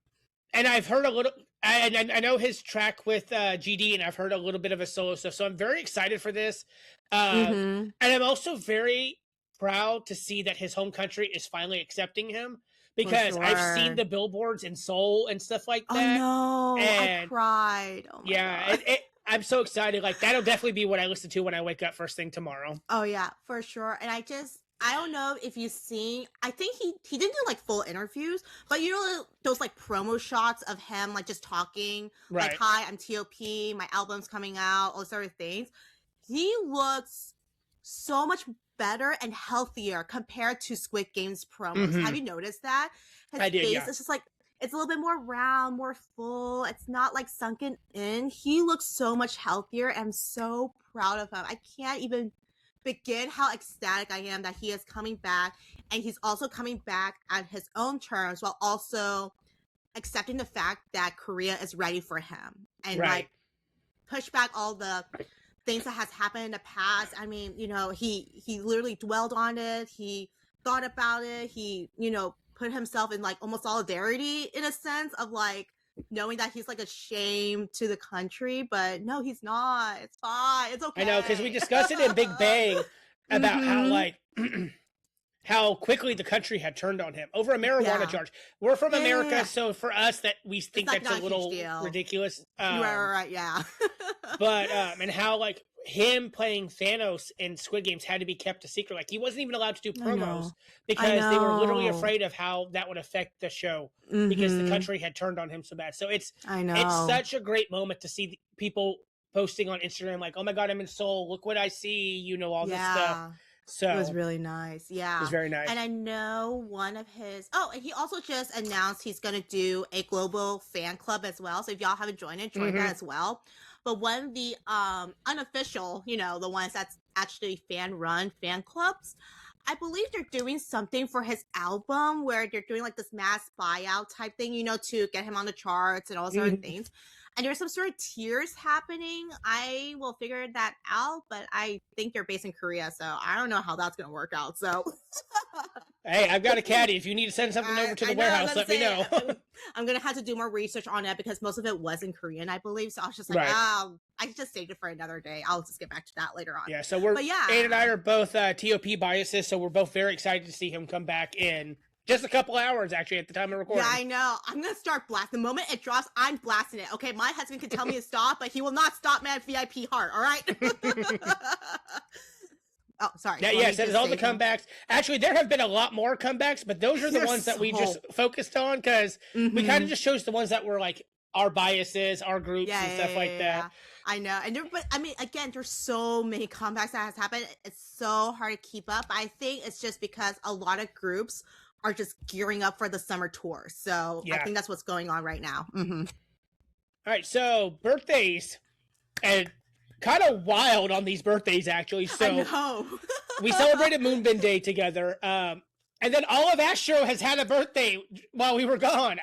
I've heard a little. I know his track with GD, and I've heard a little bit of his solo stuff, so I'm very excited for this. And I'm also very proud to see that his home country is finally accepting him. Because I've seen the billboards in Seoul and stuff like that. Oh no, I cried. Oh my god. I'm so excited. Like, that'll definitely be what I listen to when I wake up first thing tomorrow. Oh yeah, for sure. And I don't know if you've seen, I think he didn't do like full interviews, but you know those like promo shots of him like just talking, like, hi, I'm T.O.P, my album's coming out, all those sort of things. He looks so much better and healthier compared to Squid Game's promos. Have you noticed that? His face is just like, it's a little bit more round, more full. It's not like sunken in. He looks so much healthier. I'm so proud of him. I can't even begin how ecstatic I am that he is coming back, and he's also coming back at his own terms while also accepting the fact that Korea is ready for him and like push back all the things that has happened in the past. I mean, you know, he literally dwelled on it. He thought about it. He, you know, put himself in like almost solidarity in a sense of like knowing that he's like a shame to the country, but no, he's not. It's fine. It's okay. I know, because we discussed it in Big Bang about how like how quickly the country had turned on him over a marijuana charge. We're from America, so for us that we think that's a little ridiculous. Right, yeah. But and how like him playing Thanos in Squid Games had to be kept a secret. Like he wasn't even allowed to do promos because they were literally afraid of how that would affect the show because the country had turned on him so bad. So it's such a great moment to see people posting on Instagram like, oh my God, I'm in Seoul. Look what I see. You know, all this stuff. So it was really nice. Yeah. It was very nice. And I know one of his and he also just announced he's gonna do a global fan club as well. So if y'all haven't joined it, join that as well. But one of the unofficial, you know, the ones that's actually fan run fan clubs, I believe they're doing something for his album where they're doing like this mass buyout type thing, you know, to get him on the charts and all sorts of things. And there's some sort of tiers happening. I will figure that out, but I think they're based in Korea, so I don't know how that's going to work out. So, hey, I've got a caddy. If you need to send something over to the warehouse, let me know. I'm going to have to do more research on it because most of it was in Korean, I believe. So I was just like, I just saved it for another day. I'll just get back to that later on. Yeah, so Aiden and I are both T.O.P. biases, so we're both very excited to see him come back in just a couple hours, actually, at the time of recording. Yeah, I know. I'm going to start blasting. The moment it drops, I'm blasting it. Okay, my husband can tell me to stop, but he will not stop man VIP heart, all right? Oh, sorry. Yeah, yes, that is all the comebacks. Actually, there have been a lot more comebacks, but those are the ones that we just focused on because we kind of just chose the ones that were like our biases, our groups, and stuff like that. I know. And but I mean, again, there's so many comebacks that has happened. It's so hard to keep up. I think it's just because a lot of groups are just gearing up for the summer tour. So I think that's what's going on right now. All right, so birthdays, and kind of wild on these birthdays, actually. So I know. We celebrated Moonbin Day together, and then all of Astro has had a birthday while we were gone.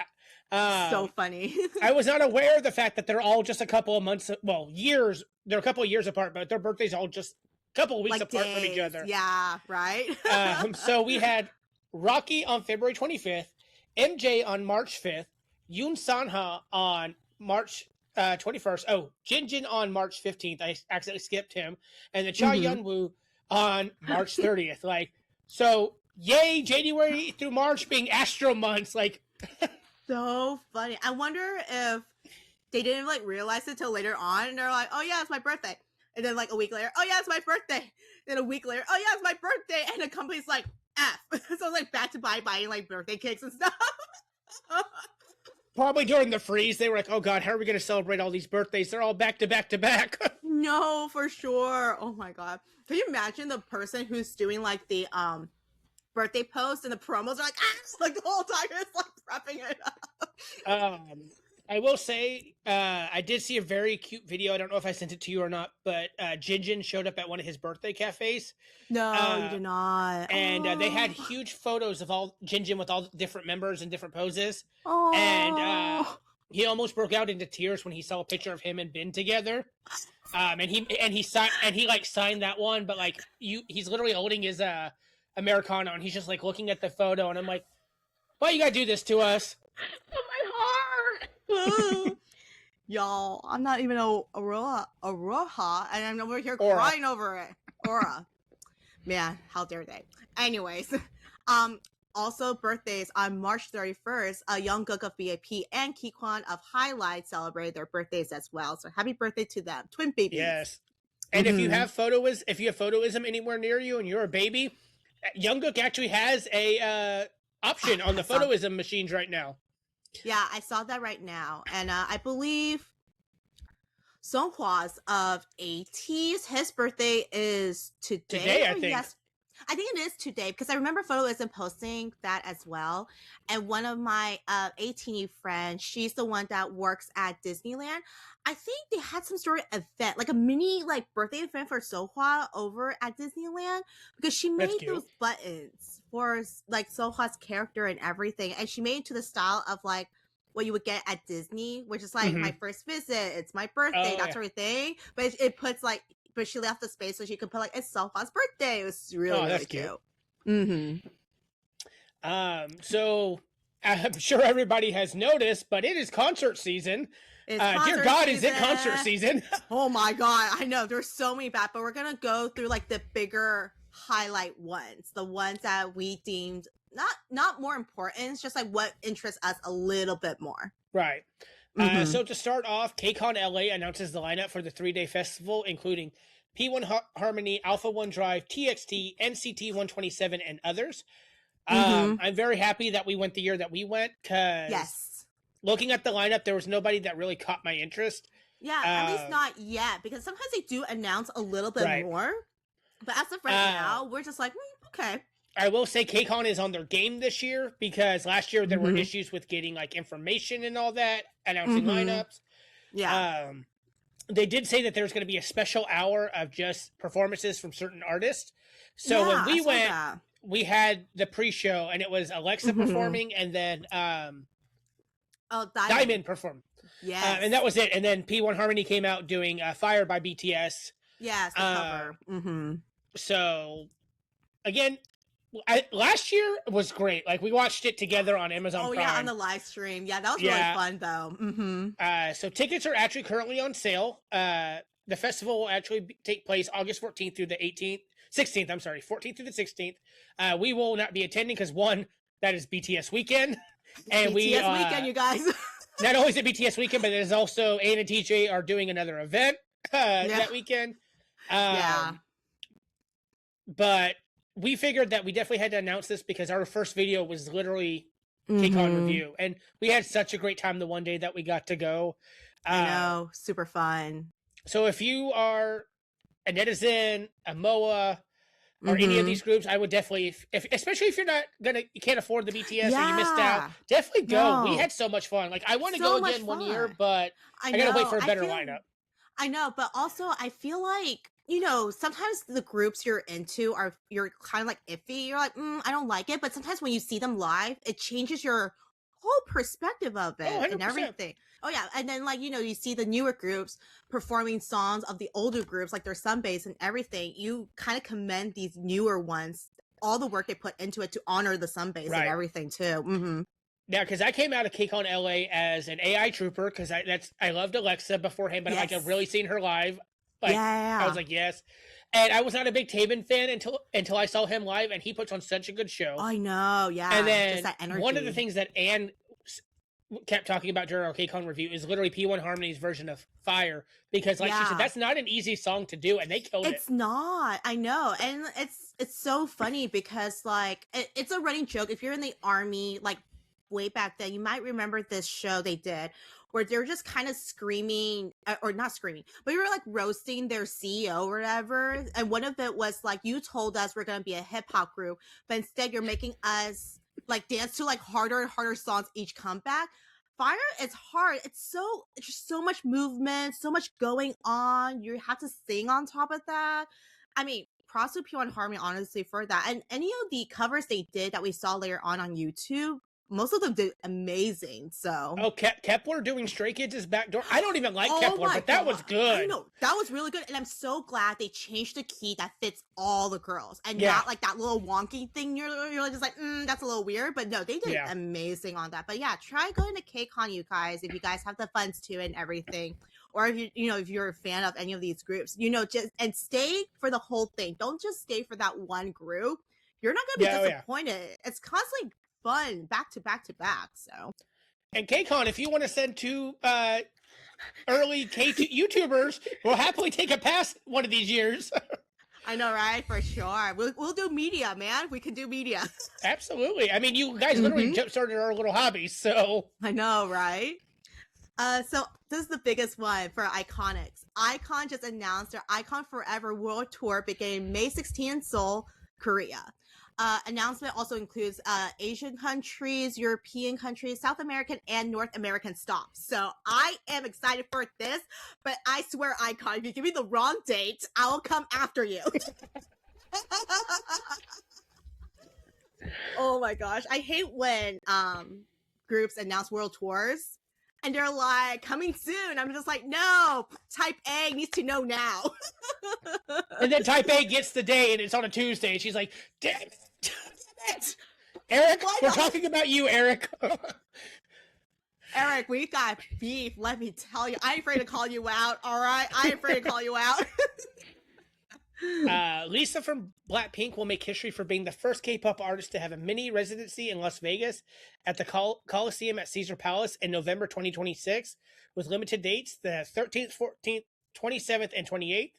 So funny. I was not aware of the fact that they're all just a couple of months, years. They're a couple of years apart, but their birthdays all just a couple of weeks apart from each other. Yeah, right. So we had Rocky on February 25th, MJ on March 5th, Yoon Sanha on March 21st. Oh, JinJin on March 15th. I accidentally skipped him. And then Cha Yunwoo on March 30th. Like, so yay, January through March being Astro months. Like, so funny. I wonder if they didn't like realize it till later on. And they're like, oh yeah, it's my birthday. And then like a week later, oh yeah, it's my birthday. Then a week later, oh yeah, it's my birthday. And the company's like, F. So it's like back to buying like birthday cakes and stuff. Probably during the freeze, they were like, oh God, how are we going to celebrate all these birthdays? They're all back to back to back. No, for sure. Oh my God. Can you imagine the person who's doing like the birthday post and the promos are like, like the whole time it's like prepping it up. I will say, I did see a very cute video. I don't know if I sent it to you or not, but JinJin showed up at one of his birthday cafes. No, you did not. And they had huge photos of all JinJin with all the different members and different poses. Oh. And he almost broke out into tears when he saw a picture of him and Ben together. And he signed that one, but like he's literally holding his Americano, and he's just like looking at the photo, and I'm like, why you gotta do this to us? Oh, my heart. Y'all, I'm not even a Aurora, and I'm over here crying over it. Aura. Man, how dare they? Anyways, also birthdays on March 31st, Yongguk of B.A.P and Gikgwang of Highlight celebrated their birthdays as well. So happy birthday to them, twin babies. Yes. And if you have photoism anywhere near you and you're a baby, Yongguk actually has a option on the photoism machines right now. Yeah, I saw that right now. And I believe Songhwa's of ATEEZ, his birthday is today I think. Yes. I think it is today because I remember Photoism posting that as well. And one of my 18 friends, she's the one that works at Disneyland. I think they had some sort of event, like a mini like birthday event for Sohwa over at Disneyland because she made those buttons for like Sohwa's character and everything. And she made it to the style of like what you would get at Disney, which is like my first visit, it's my birthday, that sort of thing. But it puts like but she left the space so she could put like it's Seofa's birthday. It was really, really that's cute. So I'm sure everybody has noticed, but it is concert season. Dear God, is it concert season? Oh my God, I know there's so many bad, but we're gonna go through like the bigger highlight ones, the ones that we deemed not more important, it's just like what interests us a little bit more. Right. So to start off, KCON LA announces the lineup for the 3-day festival, including P1 Harmony, Alpha One Drive, TXT, NCT 127, and others. I'm very happy that we went the year that we went, because looking at the lineup, there was nobody that really caught my interest. Yeah, at least not yet, because sometimes they do announce a little bit more. But as of right now, we're just like, okay. I will say KCON is on their game this year, because last year there were issues with getting like information and all that, announcing lineups. Yeah. They did say that there's going to be a special hour of just performances from certain artists. So when we went, we had the pre-show, and it was Alexa performing, and then Diamond performed. Yes. And that was it. And then P1 Harmony came out doing Fire by BTS. Yes, the cover. So, again, last year was great. Like, we watched it together on Amazon Prime. Yeah, on the live stream. Yeah, that was really fun, though. So tickets are actually currently on sale. The festival will actually take place August 14th through the 16th, I'm sorry, 14th through the 16th. We will not be attending because, one, that is BTS weekend. And BTS weekend, you guys. Not only is it BTS weekend, but there's also A and TJ are doing another event that weekend. But we figured that we definitely had to announce this because our first video was literally KCON review, and we had such a great time the one day that we got to go. I know, super fun. So if you are a Netizen, a MOA, or any of these groups, I would definitely, especially if you can't afford the BTS or you missed out, definitely go. We had so much fun. Like, I want to go again one year, but I gotta wait for a better lineup. I know, but also I feel like, sometimes the groups you're into you're kind of like iffy. You're like, I don't like it. But sometimes when you see them live, it changes your whole perspective of it and everything. Oh yeah. And then you see the newer groups performing songs of the older groups, like their Sunbase and everything. You kind of commend these newer ones, all the work they put into it to honor the Sunbase and everything too. Now, because I came out of KCON LA as an AI trooper, because I loved Alexa beforehand, but I've really seen her live. I was like, yes. And I was not a big Taemin fan until I saw him live, and he puts on such a good show. I know, yeah. And then just that energy. One of the things that Anne kept talking about during our KCON review is literally P1 Harmony's version of Fire, because she said, that's not an easy song to do, and they killed it. It's not. I know. And it's so funny because it's a running joke. If you're in the army, way back then, you might remember this show they did where they're just kind of screaming, or not screaming, but you were roasting their CEO or whatever. And one of it was you told us we're going to be a hip hop group, but instead you're making us dance to harder and harder songs each comeback. Fire is hard. It's just so much movement, so much going on. You have to sing on top of that. I mean, props to P1 Harmony, honestly, for that. And any of the covers they did that we saw later on YouTube, most of them did amazing. So Kepler doing Stray Kids is backdoor. I don't even like Kepler, but that was good. I know, that was really good, and I'm so glad they changed the key that fits all the girls, and not that little wonky thing. You're just that's a little weird, but no, they did amazing on that. But try going to KCON, you guys, if you guys have the funds to and everything, or if if you're a fan of any of these groups, just and stay for the whole thing. Don't just stay for that one group. You're not gonna be disappointed. It's constantly fun, back to back to back. So, and KCON, if you want to send two early YouTubers, we'll happily take a pass one of these years. I know, right? For sure. We'll do media, man. We can do media. Absolutely. I mean, you guys literally jump started our little hobbies, so I know, right? So this is the biggest one for Iconics. iKON just announced their iKON Fourever World Tour beginning May 16th in Seoul, Korea. Announcement also includes Asian countries, European countries, South American, and North American stops. So I am excited for this, but I swear, iKON, if you give me the wrong date, I will come after you. Oh my gosh. I hate when groups announce world tours and they're like, coming soon. I'm just like, no, type A needs to know now. And then Type A gets the day, and it's on a Tuesday, and she's like, damn it. Damn it. Eric, we're talking about you, Eric. Eric, we got beef. Let me tell you. I ain't afraid to call you out, all right? I ain't afraid to call you out. Lisa from Blackpink will make history for being the first K-pop artist to have a mini residency in Las Vegas at the Coliseum at Caesar Palace in November 2026 with limited dates, the 13th, 14th, 27th, and 28th.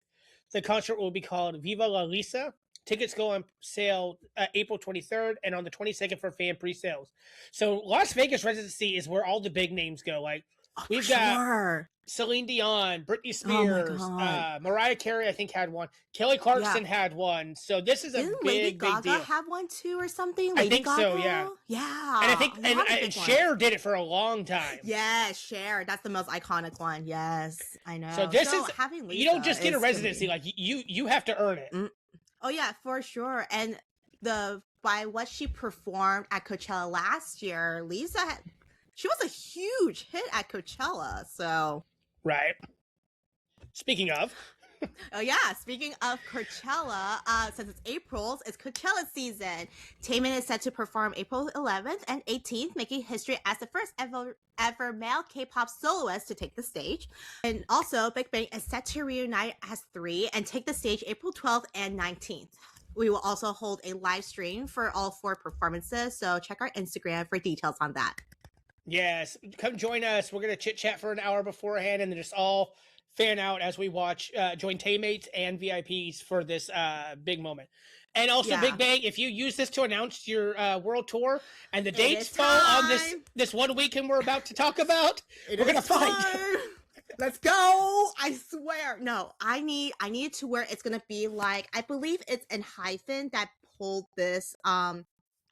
The concert will be called Viva LaLisa. Tickets go on sale April 23rd and on the 22nd for fan pre-sales. So Las Vegas residency is where all the big names go. Like we've got Celine Dion, Britney Spears, Mariah Carey, I think had one. Kelly Clarkson had one. So this is Didn't big, Lady big Gaga deal. have one too or something? I think so, yeah. Yeah. And I think and Cher did it for a long time. Yeah, Cher. That's the most iconic one. Yes, I know. So this is having Lisa, you don't just get a residency, like you have to earn it. Oh yeah, for sure. And by what she performed at Coachella last year, Lisa she was a huge hit at Coachella. So right. Speaking of. Oh yeah, speaking of Coachella, since it's April, it's Coachella season. Taemin is set to perform April 11th and 18th, making history as the first ever male K-pop soloist to take the stage. And also, Big Bang is set to reunite as three and take the stage April 12th and 19th. We will also hold a live stream for all four performances, so check our Instagram for details on that. Yes, come join us. We're going to chit-chat for an hour beforehand and then just all fan out as we watch, join Teammates and VIPs for this big moment. And also, Big Bang, if you use this to announce your world tour and the dates fall on this one weekend we're about to talk about, we're going to fight. Let's go. I swear. No, I need it to where it's going to be like, I believe it's in Hyphen that pulled this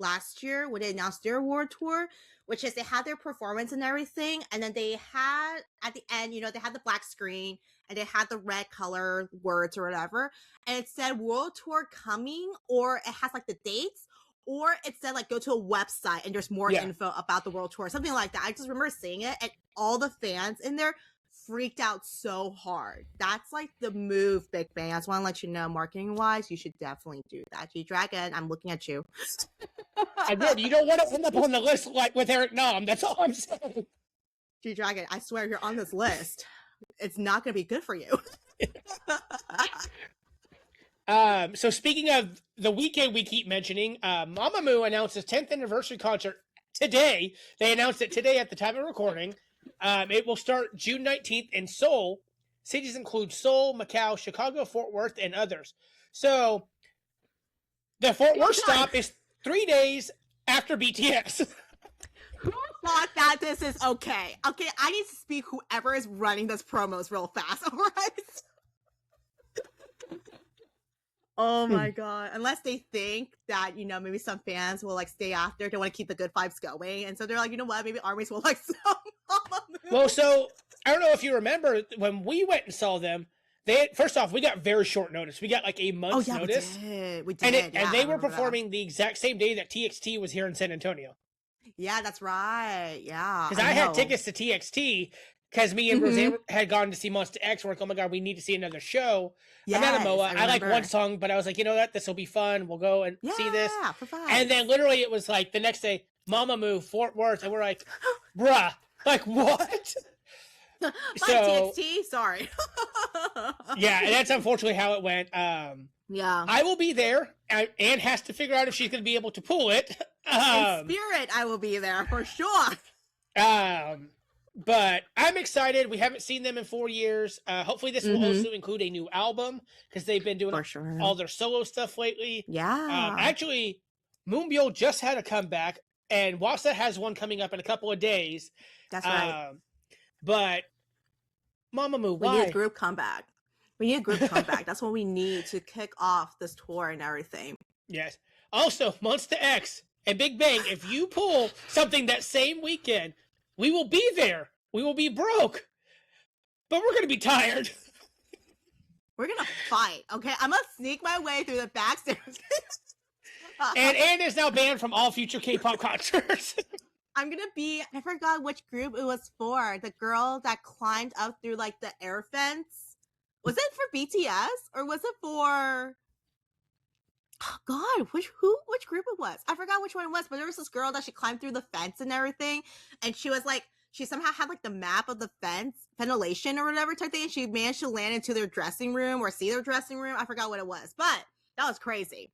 last year when they announced their world tour, which is they had their performance and everything, and then they had at the end, they had the black screen and they had the red color words or whatever, and it said world tour coming, or it has like the dates, or it said like go to a website and there's more info about the world tour, something like that. I just remember seeing it, and all the fans in there freaked out so hard. That's like the move, Big Bang. I just want to let you know, marketing wise, you should definitely do that. G-Dragon, I'm looking at you. I did. You don't want to end up on the list like with Eric Nam. That's all I'm saying. G-Dragon, I swear you're on this list. It's not going to be good for you. So speaking of the weekend we keep mentioning, Mamamoo announced his 10th anniversary concert today. They announced it today at the time of recording. It will start June 19th in Seoul. Cities include Seoul, Macau, Chicago, Fort Worth, and others. So the Fort Worth stop is 3 days after BTS. Who thought that this is okay? Okay, I need to speak whoever is running this promos real fast, all right? Oh my god. Unless they think that, maybe some fans will like stay after, they want to keep the good vibes going. And so they're like, you know what, maybe armies will like some Mamamoo. Well, so I don't know if you remember when we went and saw them, first off, we got very short notice. We got like a month's notice. We did. And they were performing the exact same day that TXT was here in San Antonio. Yeah, that's right. Yeah. Because I had tickets to TXT because me and Roseanne had gone to see Monster X. We're like, oh my god, we need to see another show. Yes, I'm not a MOA. I like one song, but I was like, you know what? This will be fun. We'll go and see this. For fun. And then literally it was like the next day, Mamamoo, Fort Worth. And we're like, bruh, like what? Bye, TXT. Sorry. Yeah, and that's unfortunately how it went. Yeah. I will be there. Anne has to figure out if she's going to be able to pull it. In spirit, I will be there for sure. But I'm excited. We haven't seen them in 4 years. Hopefully this will also include a new album because they've been doing all their solo stuff lately. Yeah. Actually, Moonbyul just had a comeback, and Wasa has one coming up in a couple of days. That's right. But Mamamoo, why? We need a group comeback. That's what we need to kick off this tour and everything. Yes. Also, Monster X and Big Bang, if you pull something that same weekend, we will be there. We will be broke. But we're going to be tired. We're going to fight, okay? I'm going to sneak my way through the backstairs. And Anne is now banned from all future K-pop concerts. I'm going to be, I forgot which group it was for. The girl that climbed up through like the air fence Was it for BTS or was it for? Oh God, which group it was? I forgot which one it was, but there was this girl that she climbed through the fence and everything, and she was like, she somehow had like the map of the fence, ventilation or whatever type thing, and she managed to land into their dressing room or see their dressing room. I forgot what it was, but that was crazy.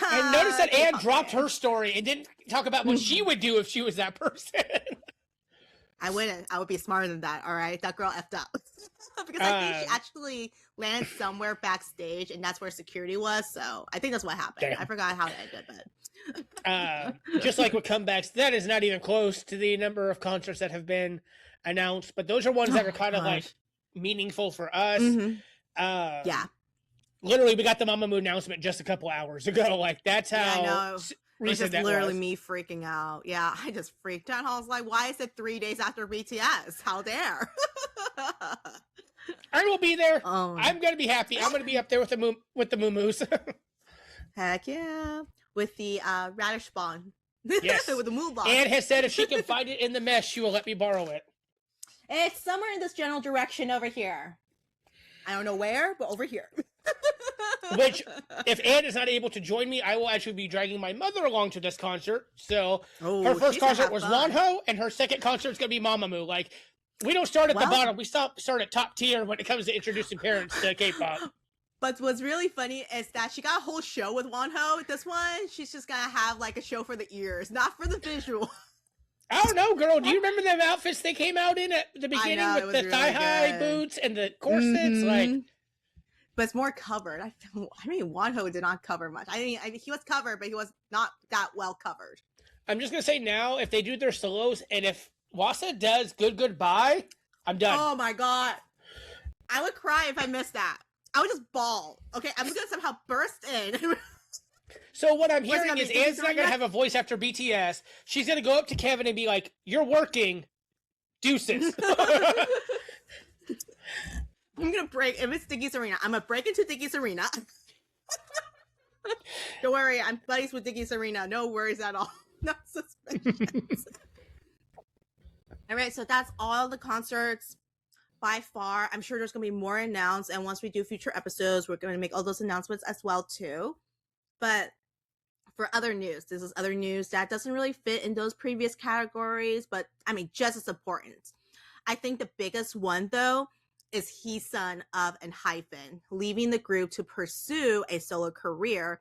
I noticed that Anne dropped her story and didn't talk about what she would do if she was that person. I wouldn't. I would be smarter than that. All right, that girl effed up because I think she actually landed somewhere backstage, and that's where security was. So I think that's what happened. Damn. I forgot how it ended, but just like with comebacks, that is not even close to the number of concerts that have been announced. But those are ones that are kind of like meaningful for us. Yeah. Literally, we got the Mamamoo announcement just a couple hours ago. Like, that's how I know. recent that literally was. Me freaking out. Yeah, I just freaked out. I was like, why is it 3 days after BTS? How dare? I will be there. I'm going to be happy. I'm going to be up there with the Moo-Moos. Heck yeah. With the radish spawn. Yes. With the moo ball. Anne has said if she can find it in the mesh, she will let me borrow it. It's somewhere in this general direction over here. I don't know where, but over here. Which, if Anne is not able to join me, I will actually be dragging my mother along to this concert. So, her first concert was Wonho, and her second concert is going to be Mamamoo. Like, we don't start at the bottom. We start at top tier when it comes to introducing parents to K-pop. But what's really funny is that she got a whole show with Wonho. This one, she's just going to have, like, a show for the ears, not for the visual. I don't know, girl. Do you remember them outfits they came out in at the beginning with the really thigh-high boots and the corsets? Like, but it's more covered. I mean, Wonho did not cover much. I mean, he was covered, but he was not that well covered. I'm just gonna say now, if they do their solos, and if Wasa does Goodbye, I'm done. Oh my God, I would cry if I missed that. I would just bawl. Okay, I'm gonna somehow burst in. So what I'm hearing is Anne's not going to have a voice after BTS. She's going to go up to Kevin and be like, "You're working. Deuces." I'm going to break. If it's Diggy's Arena, I'm going to break into Diggy's Arena. Don't worry. I'm buddies with Diggy's Arena. No worries at all. No suspicions. All right. So that's all the concerts by far. I'm sure there's going to be more announced. And once we do future episodes, we're going to make all those announcements as well, too. But for other news, this is other news that doesn't really fit in those previous categories, but I mean, just as important. I think the biggest one, though, is Heesun of ENHYPEN leaving the group to pursue a solo career.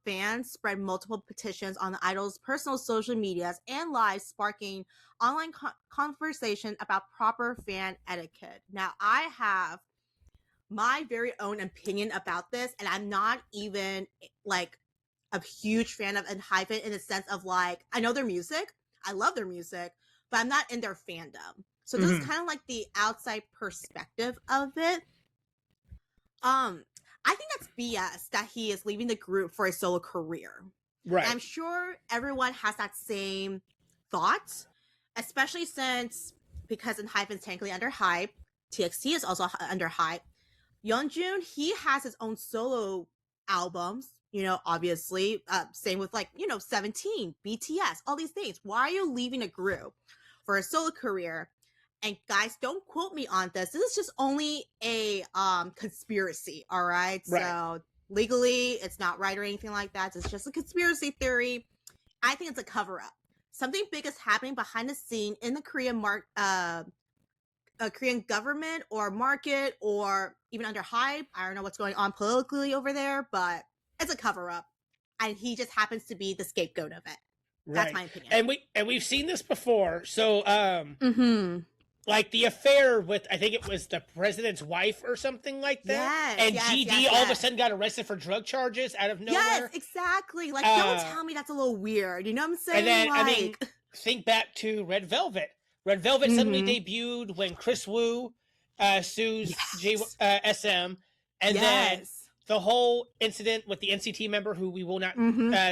Fans spread multiple petitions on the idol's personal social medias and lives, sparking online conversation about proper fan etiquette. Now, I have my very own opinion about this, and I'm not even like a huge fan of ENHYPEN in the sense of like, I know their music, I love their music, but I'm not in their fandom. So this is kind of like the outside perspective of it. I think that's BS that he is leaving the group for a solo career. Right. And I'm sure everyone has that same thought, especially since because ENHYPEN's technically under hype, TXT is also under hype. Yeonjun, he has his own solo albums, you know, obviously. Same with like, you know, 17, BTS, all these things. Why are you leaving a group for a solo career? And guys, don't quote me on this. This is just only a conspiracy, all right? So legally, it's not right or anything like that. It's just a conspiracy theory. I think it's a cover-up. Something big is happening behind the scene in the Korean Korean government or market or even under hype. I don't know what's going on politically over there, but it's a cover-up. And he just happens to be the scapegoat of it. That's my opinion. And we've seen this before. So like the affair with, I think it was the president's wife or something like that. Yes, and GD all of a sudden got arrested for drug charges out of nowhere. Yes, exactly. Like, don't tell me that's a little weird. You know what I'm saying? And then, like... I mean, think back to Red Velvet. Red Velvet suddenly debuted when Chris Wu sues SM. And then the whole incident with the NCT member, who we will not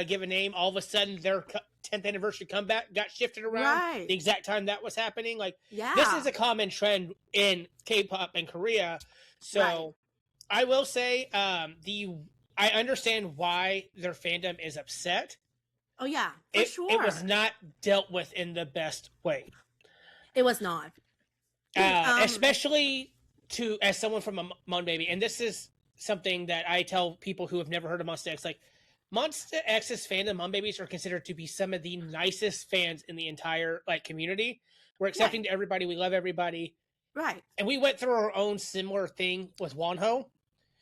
give a name, all of a sudden their 10th anniversary comeback got shifted around the exact time that was happening. Like, this is a common trend in K-pop and Korea. So I will say I understand why their fandom is upset. Oh, yeah, sure. It was not dealt with in the best way. It was not. Especially to as someone from a Mon Baby, and this is something that I tell people who have never heard of Monsta X, like Monsta X's fans and Mon Babies are considered to be some of the nicest fans in the entire like community. We're accepting to everybody. We love everybody. Right. And we went through our own similar thing with Wonho.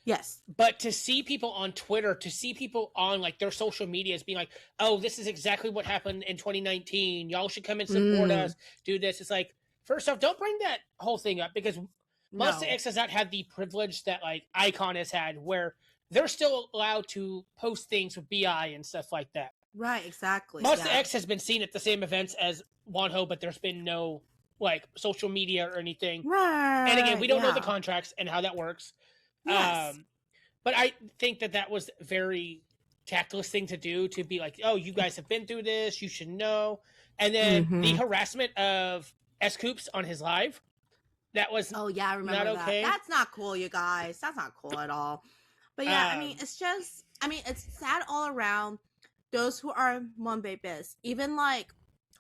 Yes. But to see people on Twitter, to see people on like their social medias being like, oh, this is exactly what happened in 2019. Y'all should come and support us, do this. It's like, first off, don't bring that whole thing up because Monsta X has not had the privilege that like iKON has had where they're still allowed to post things with BI and stuff like that. Right, exactly. Monsta X has been seen at the same events as Wonho, but there's been no like social media or anything. Right. And again, we don't know the contracts and how that works. Yes. But I think that was a very tactless thing to do, to be like, oh, you guys have been through this, you should know. And then the harassment of S-Coops on his live, that was I remember not that. okay. That's not cool, you guys. That's not cool at all. But yeah, I mean, it's just, I mean, it's sad all around. Those who are Monbabies, even like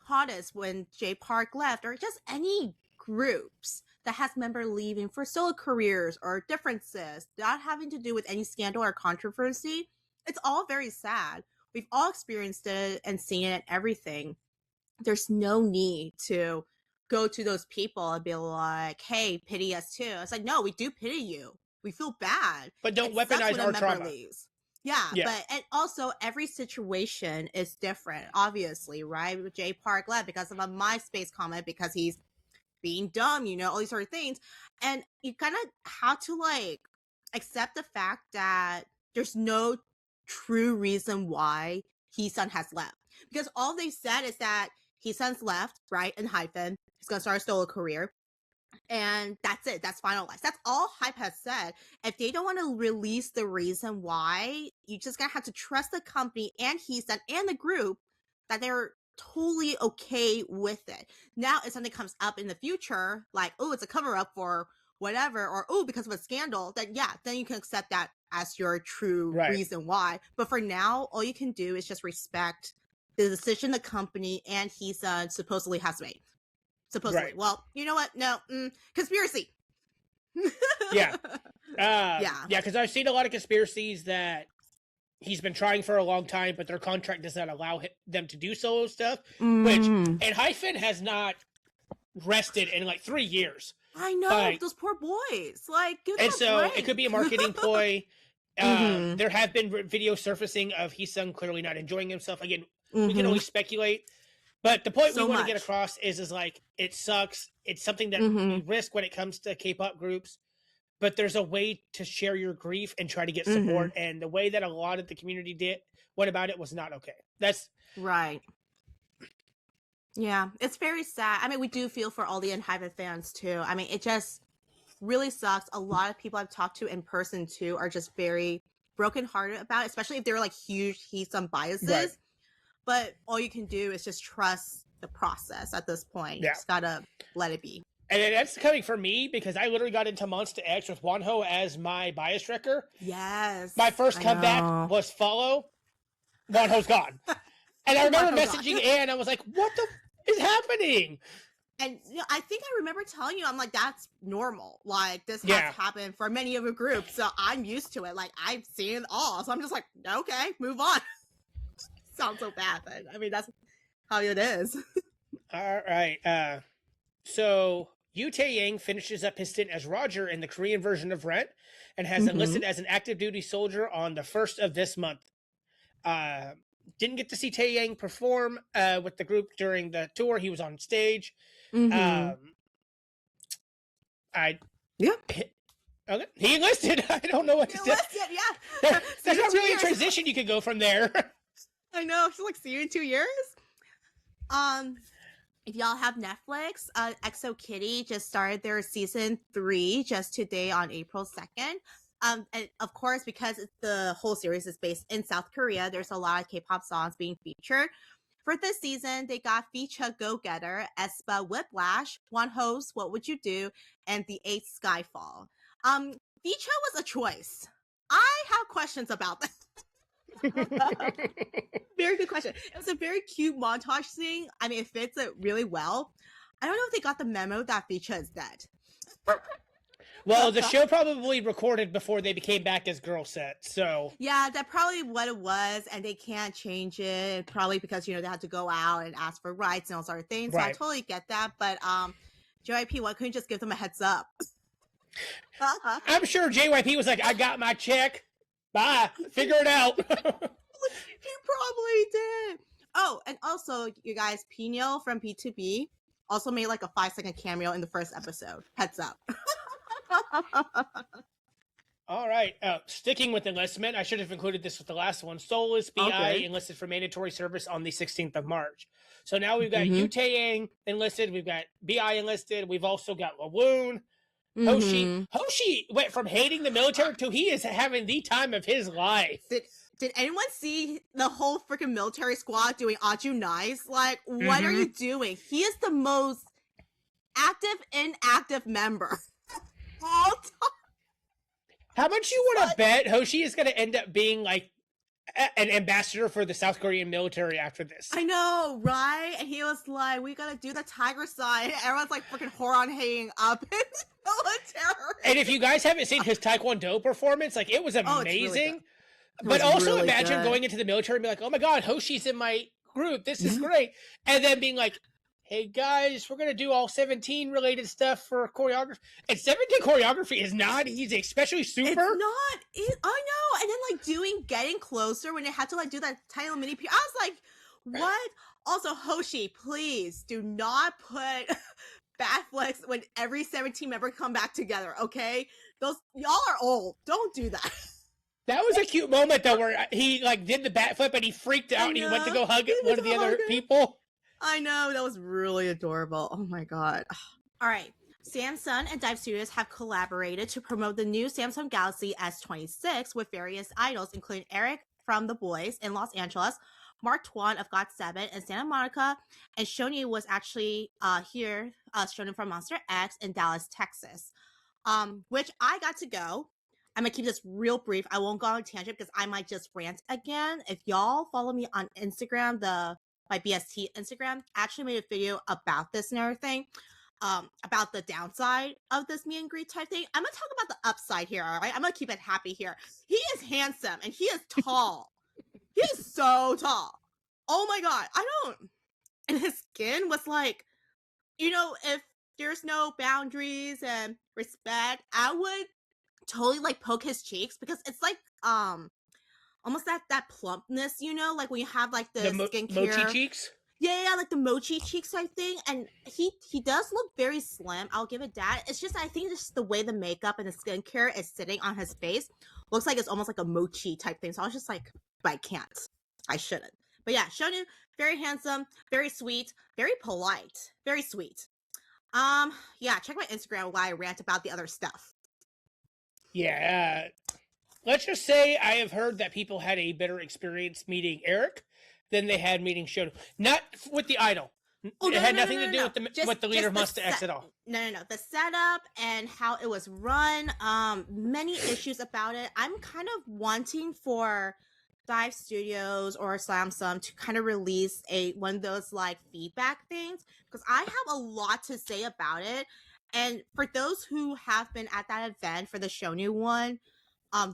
Hiatus when J Park left, or just any groups that has member leaving for solo careers or differences, not having to do with any scandal or controversy. It's all very sad. We've all experienced it and seen it and everything. There's no need to go to those people and be like, hey, pity us too. It's like, no, we do pity you. We feel bad. But don't weaponize our trauma. Leaves. Yeah, but and also every situation is different, obviously, right? With J Park left because of a MySpace comment, because he's being dumb, you know, all these sort of things. And you kind of have to like accept the fact that there's no true reason why Heesun has left. Because all they said is that Heesun's left, right? And hyphen, he's gonna start a solo career. And that's it. That's finalized. That's all Hype has said. If they don't want to release the reason why, you just gotta have to trust the company and Heesun and the group that they're totally okay with it. Now, if something comes up in the future, like, oh, it's a cover up for whatever, or oh, because of a scandal, then then you can accept that as your true reason why. But for now, all you can do is just respect the decision the company and Heesun supposedly has made. Supposedly. Well, you know what? No, conspiracy. Yeah, because I've seen a lot of conspiracies that he's been trying for a long time, but their contract does not allow them to do solo stuff. Which, and Hyphen has not rested in like 3 years. I know, those poor boys. Like, give them a break. It could be a marketing ploy. There have been video surfacing of Heesun clearly not enjoying himself. Again, we can only speculate. But the point we want to get across is like, it sucks. It's something that we risk when it comes to K-pop groups. But there's a way to share your grief and try to get support. And the way that a lot of the community went about it was not okay. That's right. Yeah, it's very sad. I mean, we do feel for all the Unhyped fans too. I mean, it just really sucks. A lot of people I've talked to in person too are just very brokenhearted about it, especially if they're like huge Heesun biases. Right. But all you can do is just trust the process at this point. You just gotta let it be. And that's coming from me because I literally got into Monsta X with Wonho as my bias wrecker. Yes. My first comeback was follow. Wonho's gone. And I remember messaging Anne. I was like, what the is happening? And you know, I think I remember telling you, I'm like, that's normal. Like, this has happened for many of the groups. So I'm used to it. Like, I've seen it all. So I'm just like, okay, move on. Sounds so bad, but I mean, that's how it is. All right. So Yoo Tae-yang finishes up his stint as Roger in the Korean version of Rent and has enlisted as an active duty soldier on the 1st of this month. Didn't get to see Tae-yang perform with the group during the tour. He was on stage. Okay. He enlisted. I don't know what to say. There's not really a transition you could go from there. I know. She's like, see you in 2 years. If y'all have Netflix, EXO Kitty just started their season 3 just today on April 2nd. And of course, because the whole series is based in South Korea, there's a lot of K-pop songs being featured. For this season, they got Feature Go Getter, aespa Whiplash, Wonho's What Would You Do, and The 8th Skyfall. Feature was a choice. I have questions about that. Very good question. It was a very cute montage scene. I mean, it fits it really well. I don't know if they got the memo that Feature is dead. Well, the show probably recorded before they became back as girl set, so. Yeah, that's probably what it was, and they can't change it, probably because, they had to go out and ask for rights and all sort of things, so I totally get that, but, JYP, why couldn't you just give them a heads up? I'm sure JYP was like, I got my check, bye, figure it out. He probably did. Oh, and also, you guys, Pino from B2B also made like a 5-second cameo in the first episode. Heads up. All right. Sticking with enlistment, I should have included this with the last one. Soulless BI enlisted for mandatory service on the 16th of March. So now we've got Yu Taeyang enlisted. We've got BI enlisted. We've also got Lawoon. Hoshi went from hating the military to he is having the time of his life. Did anyone see the whole freaking military squad doing Aju Nice? Like, what are you doing? He is the most inactive member all time. How much you want to bet Hoshi is going to end up being like an ambassador for the South Korean military after this? I know, right? And he was like, we got to do the tiger sign. Everyone's like freaking Horon hanging up in the military. And if you guys haven't seen his Taekwondo performance, like, it was amazing. But also really imagine good. going into the military and be like, oh my God, Hoshi's in my group. This is great. And then being like, hey guys, we're going to do all 17 related stuff for choreography. And 17 choreography is not easy, especially super. It's not. I know. And then like getting closer when they had to like do that tiny little mini. I was like, what? Also, Hoshi, please do not put bad flicks when every 17 member come back together, okay? Y'all are old. Don't do that. That was a cute moment though, where he like did the bat flip and he freaked out and he went to go hug one of the other people. I know, that was really adorable. Oh my God. All right. Samsung and Dive Studios have collaborated to promote the new Samsung Galaxy S26 with various idols, including Eric from The Boys in Los Angeles, Mark Twain of GOT7 in Santa Monica, and Shoni was actually here, Shoni from Monster X in Dallas, Texas, which I got to go. I'm going to keep this real brief. I won't go on a tangent because I might just rant again. If y'all follow me on Instagram, my BST Instagram, I actually made a video about this and everything, about the downside of this meet and greet type thing. I'm going to talk about the upside here, all right? I'm going to keep it happy here. He is handsome and he is tall. He is so tall. Oh my God. And his skin was like, if there's no boundaries and respect, I would totally like poke his cheeks because it's like almost that plumpness, like when you have like the skincare mochi cheeks. Yeah, like the mochi cheeks type thing. And he does look very slim. I'll give it that. It's just I think just the way the makeup and the skincare is sitting on his face looks like it's almost like a mochi type thing. So I was just like, but I can't. I shouldn't. But yeah, Shonu, very handsome, very sweet, very polite, very sweet. Yeah, check my Instagram while I rant about the other stuff. Yeah, let's just say I have heard that people had a better experience meeting Eric than they had meeting Shonu. Not with the idol. It had nothing to do with the leader of Monster X at all. No. The setup and how it was run, many issues about it. I'm kind of wanting for Dive Studios or Samsung to kind of release one of those like feedback things because I have a lot to say about it. And for those who have been at that event for the Shonu one,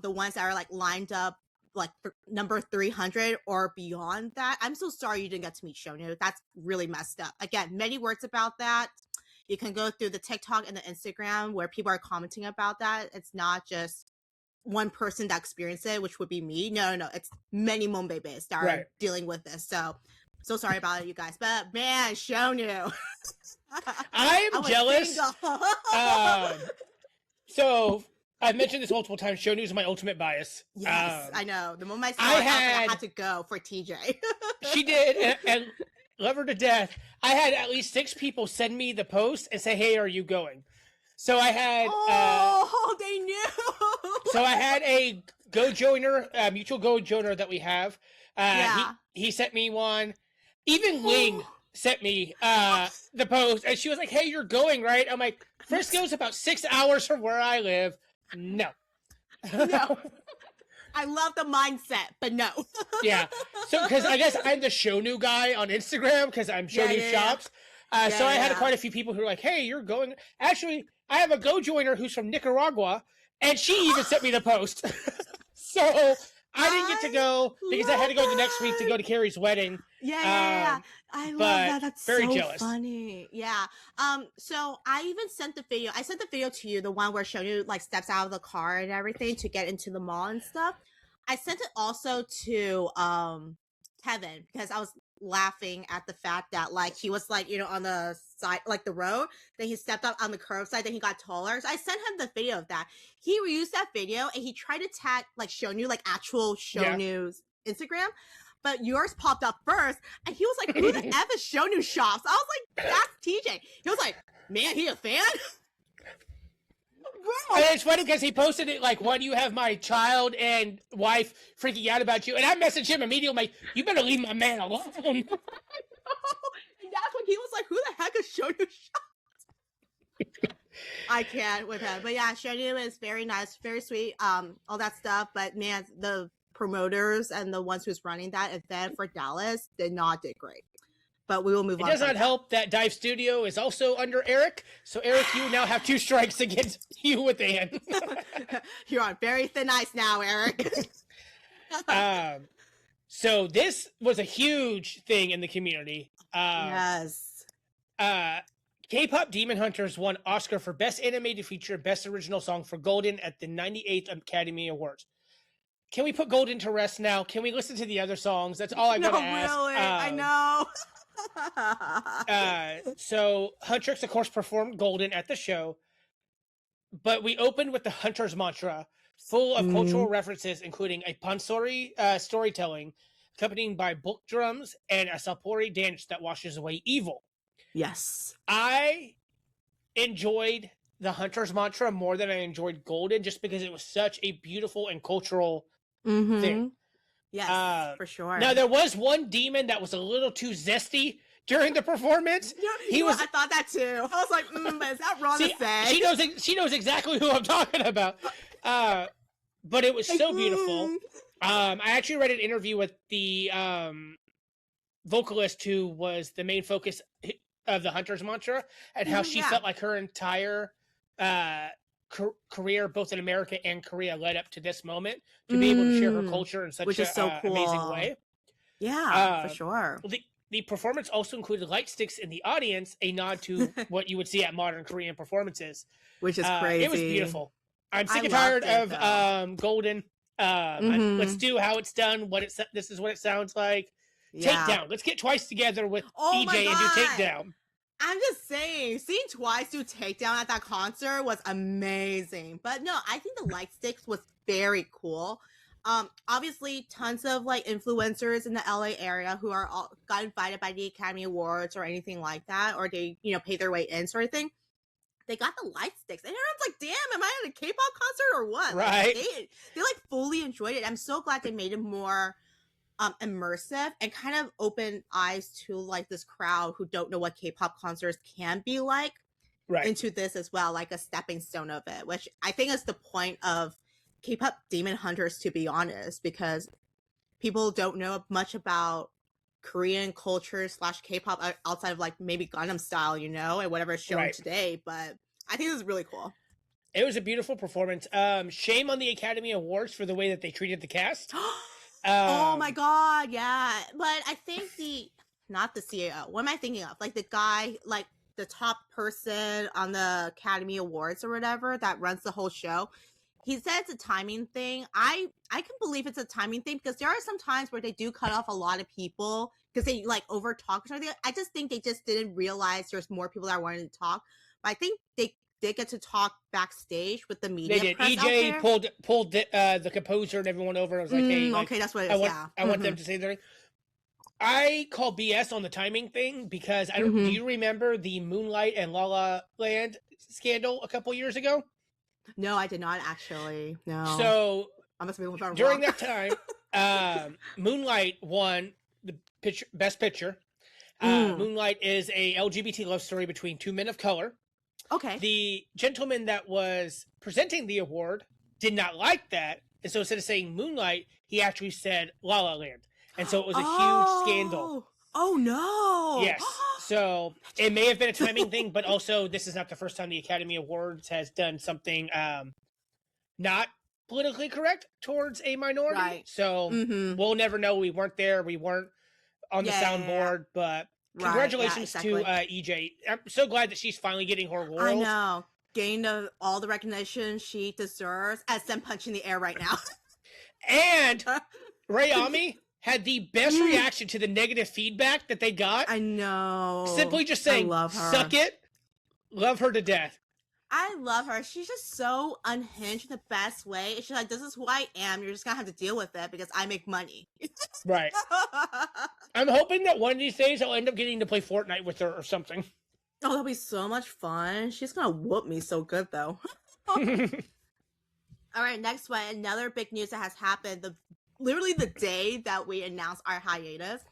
the ones that are like lined up like for number 300 or beyond that, I'm so sorry you didn't get to meet Shonu. That's really messed up. Again, many words about that. You can go through the TikTok and the Instagram where people are commenting about that. It's not just one person that experienced it, which would be me. No. It's many Monbebes that are dealing with this. So sorry about it, you guys. But man, Shonu. I am jealous. So I've mentioned this multiple times. Shonu is my ultimate bias. Yes, I know. The moment I had to go for TJ. She did, and love her to death. I had at least 6 people send me the post and say, "Hey, are you going?" So I had. They knew. So I had a Go Joiner, mutual Go Joiner that we have. He sent me one. Even Ling sent me the post, and she was like, "Hey, you're going, right?" I'm like, "Frisco's about 6 hours from where I live. No." I love the mindset, but no. Yeah. So, because I guess I'm the Shonu guy on Instagram because I'm Shonu Shops. So I had quite a few people who were like, "Hey, you're going." Actually, I have a Go-Joiner who's from Nicaragua, and she even sent me the post. So I didn't get to go because I had to go the next week to go to Carrie's wedding. Yeah. I love that. That's very so jealous. Funny. Yeah. So I even sent the video. I sent the video to you, the one where Shonu like steps out of the car and everything to get into the mall and stuff. I sent it also to Kevin because I was laughing at the fact that like he was like, you know, on the side, like the road, then he stepped up on the curbside, then he got taller. So I sent him the video of that. He reused that video and he tried to tag like Shonu, like actual Shonu's Instagram, but yours popped up first and he was like, who the F is Shonu Shops? I was like, that's TJ. He was like, man, he a fan? And it's funny because he posted it like, why do you have my child and wife freaking out about you? And I messaged him immediately, like, you better leave my man alone. And that's when he was like, who the heck is Shonu Shop? I can't with him. But yeah, Shonu is very nice, very sweet, all that stuff. But man, the promoters and the ones who's running that event for Dallas did not do great. But we will move on. It does not help that Dive Studio is also under Eric. So, Eric, you now have 2 strikes against you with Ann. You're on very thin ice now, Eric. So, this was a huge thing in the community. Yes. K-Pop Demon Hunters won Oscar for Best Animated Feature, Best Original Song for Golden at the 98th Academy Awards. Can we put Golden to rest now? Can we listen to the other songs? That's all I'm going to ask. No, really. I know. So Huntrix, of course, performed Golden at the show, but we opened with the Hunter's mantra, full of cultural references, including a pansori storytelling, accompanied by book drums and a sapori dance that washes away evil. Yes. I enjoyed the Hunter's mantra more than I enjoyed Golden, just because it was such a beautiful and cultural thing. Yes, for sure. Now, there was one demon that was a little too zesty during the performance. I thought that too. I was like, is that wrong to say? She knows exactly who I'm talking about. But it was so beautiful. I actually read an interview with the vocalist who was the main focus of the Hunter's mantra and how she felt like her entire career, both in America and Korea, led up to this moment to be able to share her culture in such a cool. Amazing way. Yeah, for sure. The performance also included light sticks in the audience, a nod to what you would see at modern Korean performances, which is crazy. It was beautiful. I'm sick and tired of Golden. Let's do how it's done. This is what it sounds like. Takedown. Let's get Twice together with EJ and do Takedown. I'm just saying, seeing Twice do Takedown at that concert was amazing. But no, I think the light sticks was very cool. Obviously, tons of like influencers in the LA area who are all got invited by the Academy Awards or anything like that, or they pay their way in sort of thing. They got the light sticks, and everyone's like, "Damn, am I at a K-pop concert or what?" Right? Like, they like fully enjoyed it. I'm so glad they made it more immersive and kind of open eyes to like this crowd who don't know what K-pop concerts can be like into this as well, like a stepping stone of it, which I think is the point of K-pop Demon Hunters, to be honest, because people don't know much about Korean culture / K-pop outside of like maybe Gangnam Style, and whatever is shown today. But I think this is really cool. It was a beautiful performance. Shame on the Academy Awards for the way that they treated the cast. Oh my god, yeah. But I think not the CEO. What am I thinking of? Like the guy, like the top person on the Academy Awards or whatever that runs the whole show. He said it's a timing thing. I can believe it's a timing thing because there are some times where they do cut off a lot of people because they like over talk or something. I just think they just didn't realize there's more people that wanted to talk. But I think they did get to talk backstage with the media. They did. EJ pulled the composer and everyone over. I was like, hey, okay, that's what it is. I want them to say their. I call BS on the timing thing because I don't. Do you remember the Moonlight and La La Land scandal a couple years ago? No, I did not actually. No. So I must be during that time, Moonlight won the best picture. Moonlight is a LGBT love story between 2 men of color. Okay. The gentleman that was presenting the award did not like that, and so instead of saying Moonlight, he actually said La La Land, and so it was a huge scandal. Oh no! Yes. So it may have been a timing thing, but also this is not the first time the Academy Awards has done something not politically correct towards a minority. Right. So we'll never know. We weren't there. We weren't on the soundboard, but congratulations to EJ. I'm so glad that she's finally getting her laurels. I know. Gained all the recognition she deserves as them punching the air right now. And Rayami had the best reaction to the negative feedback that they got. I know. Simply just saying, love her. Suck it. Love her to death. I love her. She's just so unhinged in the best way. She's like, this is who I am. You're just going to have to deal with it because I make money. Right. I'm hoping that one of these days I'll end up getting to play Fortnite with her or something. Oh, that'll be so much fun. She's going to whoop me so good, though. All right, next one. Another big news that has happened literally the day that we announced our hiatus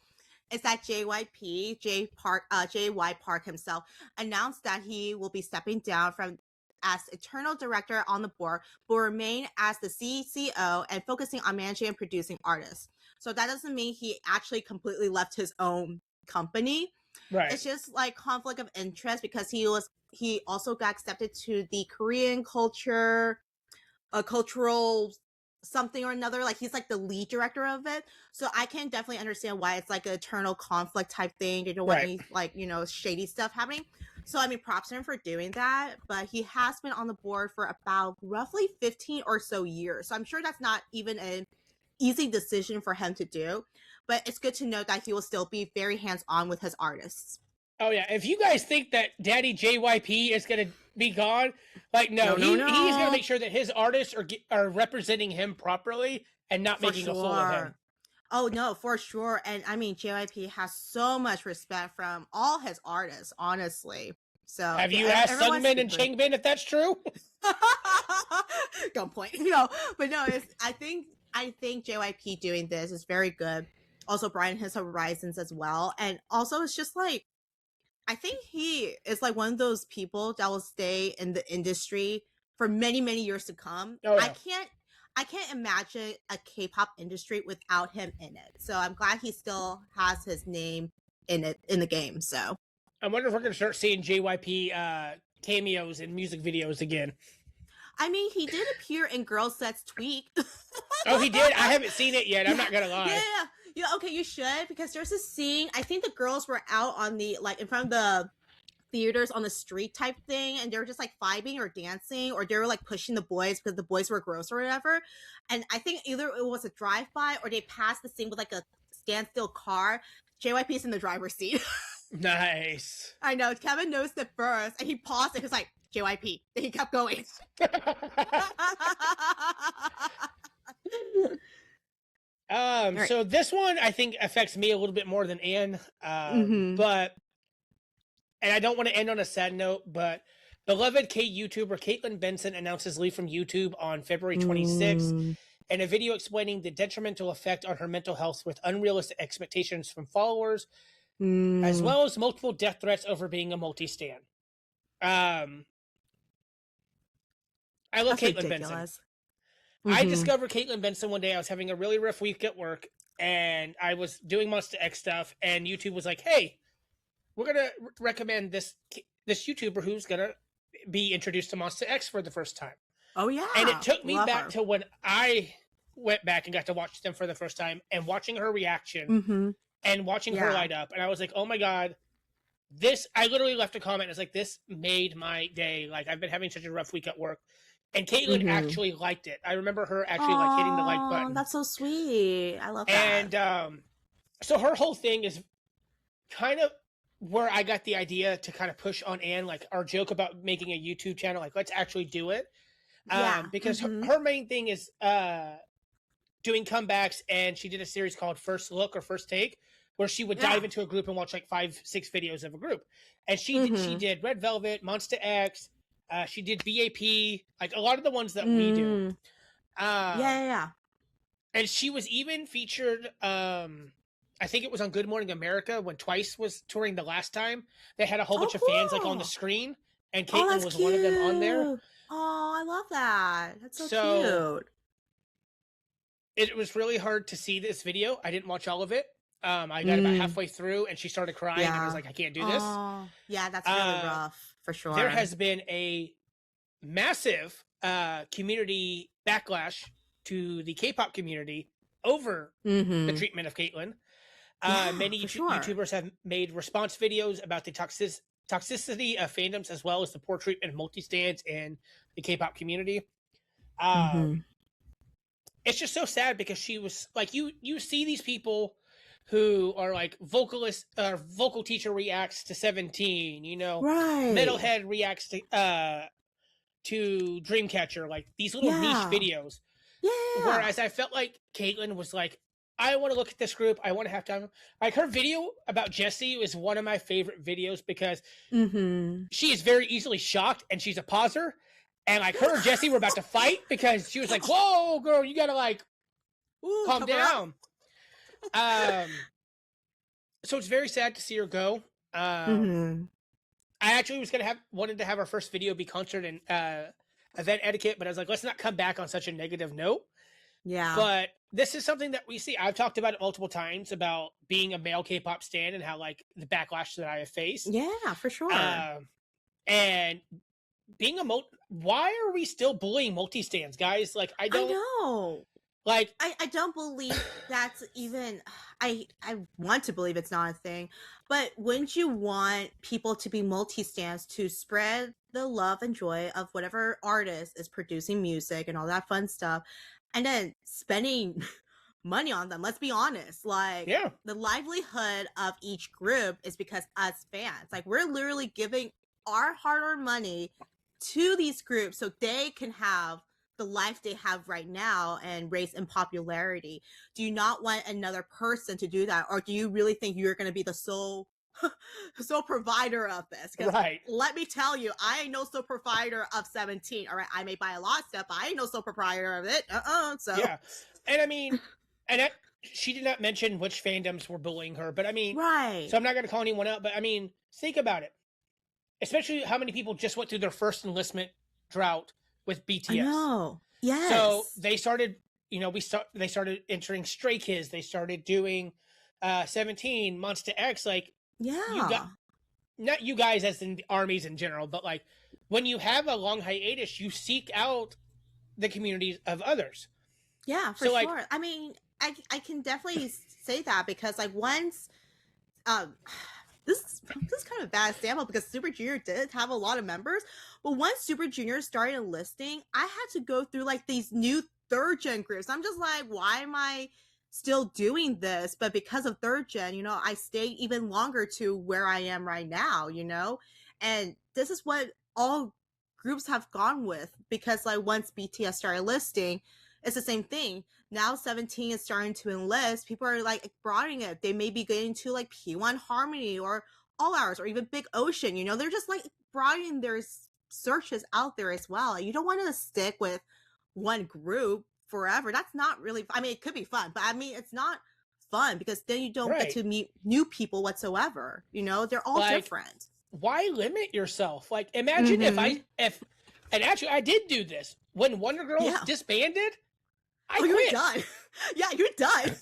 is that JY Park himself announced that he will be stepping down from as eternal director on the board, but remain as the CCO and focusing on managing and producing artists. So that doesn't mean he actually completely left his own company. Right. It's just like conflict of interest because he also got accepted to the Korean cultural something or another. Like he's like the lead director of it. So I can definitely understand why it's like an eternal conflict type thing. They don't want any like, shady stuff happening. So I mean, props to him for doing that. But he has been on the board for about roughly 15 or so years. So I'm sure that's not even an easy decision for him to do. But it's good to know that he will still be very hands-on with his artists. Oh yeah, if you guys think that Daddy JYP is gonna be gone, like no. He's gonna make sure that his artists are representing him properly and not making a fool of him. Oh no, for sure. And I mean, JYP has so much respect from all his artists, honestly. So have you asked Somin and Changbin if that's true? Gunpoint, but no, I think JYP doing this is very good. Also, Brian his horizons as well, and also it's just like. I think he is like one of those people that will stay in the industry for many, many years to come. Oh, yeah. I can't imagine a K-pop industry without him in it. So I'm glad he still has his name in the game. So I wonder if we're gonna start seeing JYP cameos in music videos again. I mean, he did appear in Girl Set's Tweak. Oh, he did? I haven't seen it yet. I'm not gonna lie. Yeah, okay, you should, because there's a scene, I think the girls were out on the, like, in front of the theaters on the street type thing, and they were just, like, vibing or dancing, or they were, like, pushing the boys because the boys were gross or whatever, and I think either it was a drive-by, or they passed the scene with, like, a standstill car. JYP's in the driver's seat. Nice. I know, Kevin noticed it first, and he paused, and he was like, JYP. Then he kept going. Right. So this one I think affects me a little bit more than Anne, but and I don't want to end on a sad note, but beloved K-YouTuber Caitlin Benson announces leave from YouTube on February 26th in a video explaining the detrimental effect on her mental health with unrealistic expectations from followers, as well as multiple death threats over being a multi-stan. I love Caitlin Benson. I discovered Caitlin Benson one day. I was having a really rough week at work, and I was doing Monster X stuff, and YouTube was like, hey, we're going to recommend this YouTuber who's going to be introduced to Monster X for the first time. Oh, yeah. And it took me back to when I went back and got to watch them for the first time, and watching her reaction, and watching her light up. And I was like, oh, my God. I literally left a comment. I was like, this made my day. Like, I've been having such a rough week at work. And Caitlin actually liked it. I remember her actually like hitting the like button. That's so sweet. I love that. And so her whole thing is kind of where I got the idea to kind of push on Anne, like our joke about making a YouTube channel, like let's actually do it. Because her main thing is doing comebacks, and she did a series called First Look or First Take, where she would dive into a group and watch like 5-6 videos of a group. And she did Red Velvet, Monster X. She did B.A.P, like a lot of the ones that we do. And she was even featured, I think it was on Good Morning America when Twice was touring the last time. They had a whole bunch of fans like on the screen, and Caitlin was one of them on there. Oh, I love that. That's so cute. It was really hard to see this video. I didn't watch all of it. I got about halfway through, and she started crying, and I was like, I can't do this. Yeah, that's really rough, for sure. There has been a massive community backlash to the K-pop community over the treatment of Caitlyn. Many YouTubers have made response videos about the toxicity of fandoms, as well as the poor treatment of multi-stands in the K-pop community. It's just so sad because she was like, you see these people who are like vocalist, vocal teacher reacts to 17, you know, Metalhead reacts to Dreamcatcher, like these little niche videos. Whereas I felt like Caitlyn was like, I want to look at this group. I want to have time. Like her video about Jessie is one of my favorite videos because she is very easily shocked, and she's a pauser. And like her and Jessie were about to fight because she was like, "Whoa, girl, you gotta like calm down." So it's very sad to see her go. I actually was wanted to have our first video be concert and event etiquette, but I was like, let's not come back on such a negative note. Yeah. But this is something that we see. I've talked about it multiple times about being a male K-pop stan and how like the backlash that I have faced. Yeah, for sure. And being why are we still bullying multi-stands, guys? Like, I know. Like, I don't believe that's even, I want to believe it's not a thing, but wouldn't you want people to be multi-stands to spread the love and joy of whatever artist is producing music and all that fun stuff, and then spending money on them? Let's be honest. Like, the livelihood of each group is because us fans, like, we're literally giving our hard-earned money to these groups so they can have the life they have right now and raise in popularity. Do you not want another person to do that? Or do you really think you're going to be the sole provider of this? Because let me tell you, I ain't no sole provider of 17. All right, I may buy a lot of stuff, but I ain't no sole provider of it. So yeah. And I mean, she did not mention which fandoms were bullying her, but I mean, so I'm not going to call anyone out, but I mean, think about it. Especially how many people just went through their first enlistment drought with BTS. I know. Yes. So they started, they started entering Stray Kids. They started doing 17, Monster X. Like, not you guys as in the armies in general, but like when you have a long hiatus, you seek out the communities of others. Yeah, for sure. I mean, I can definitely say that because like once, this is kind of a bad example because Super Junior did have a lot of members, but once Super Junior started enlisting, I had to go through like these new third gen groups. I'm just like, why am I still doing this? But because of third gen, I stayed even longer to where I am right now, and this is what all groups have gone with because like once BTS started listing, it's the same thing. Now 17 is starting to enlist. People are like broadening it. They may be getting to like P1 Harmony or All Hours or even Big Ocean. They're just like broadening their searches out there as well. You don't want to stick with one group forever. That's not really, I mean, it could be fun, but I mean, it's not fun because then you don't get to meet new people whatsoever. They're all different. Why limit yourself? Like, imagine and actually I did do this when Wonder Girls disbanded. I quit. You're done. Yeah, you're done.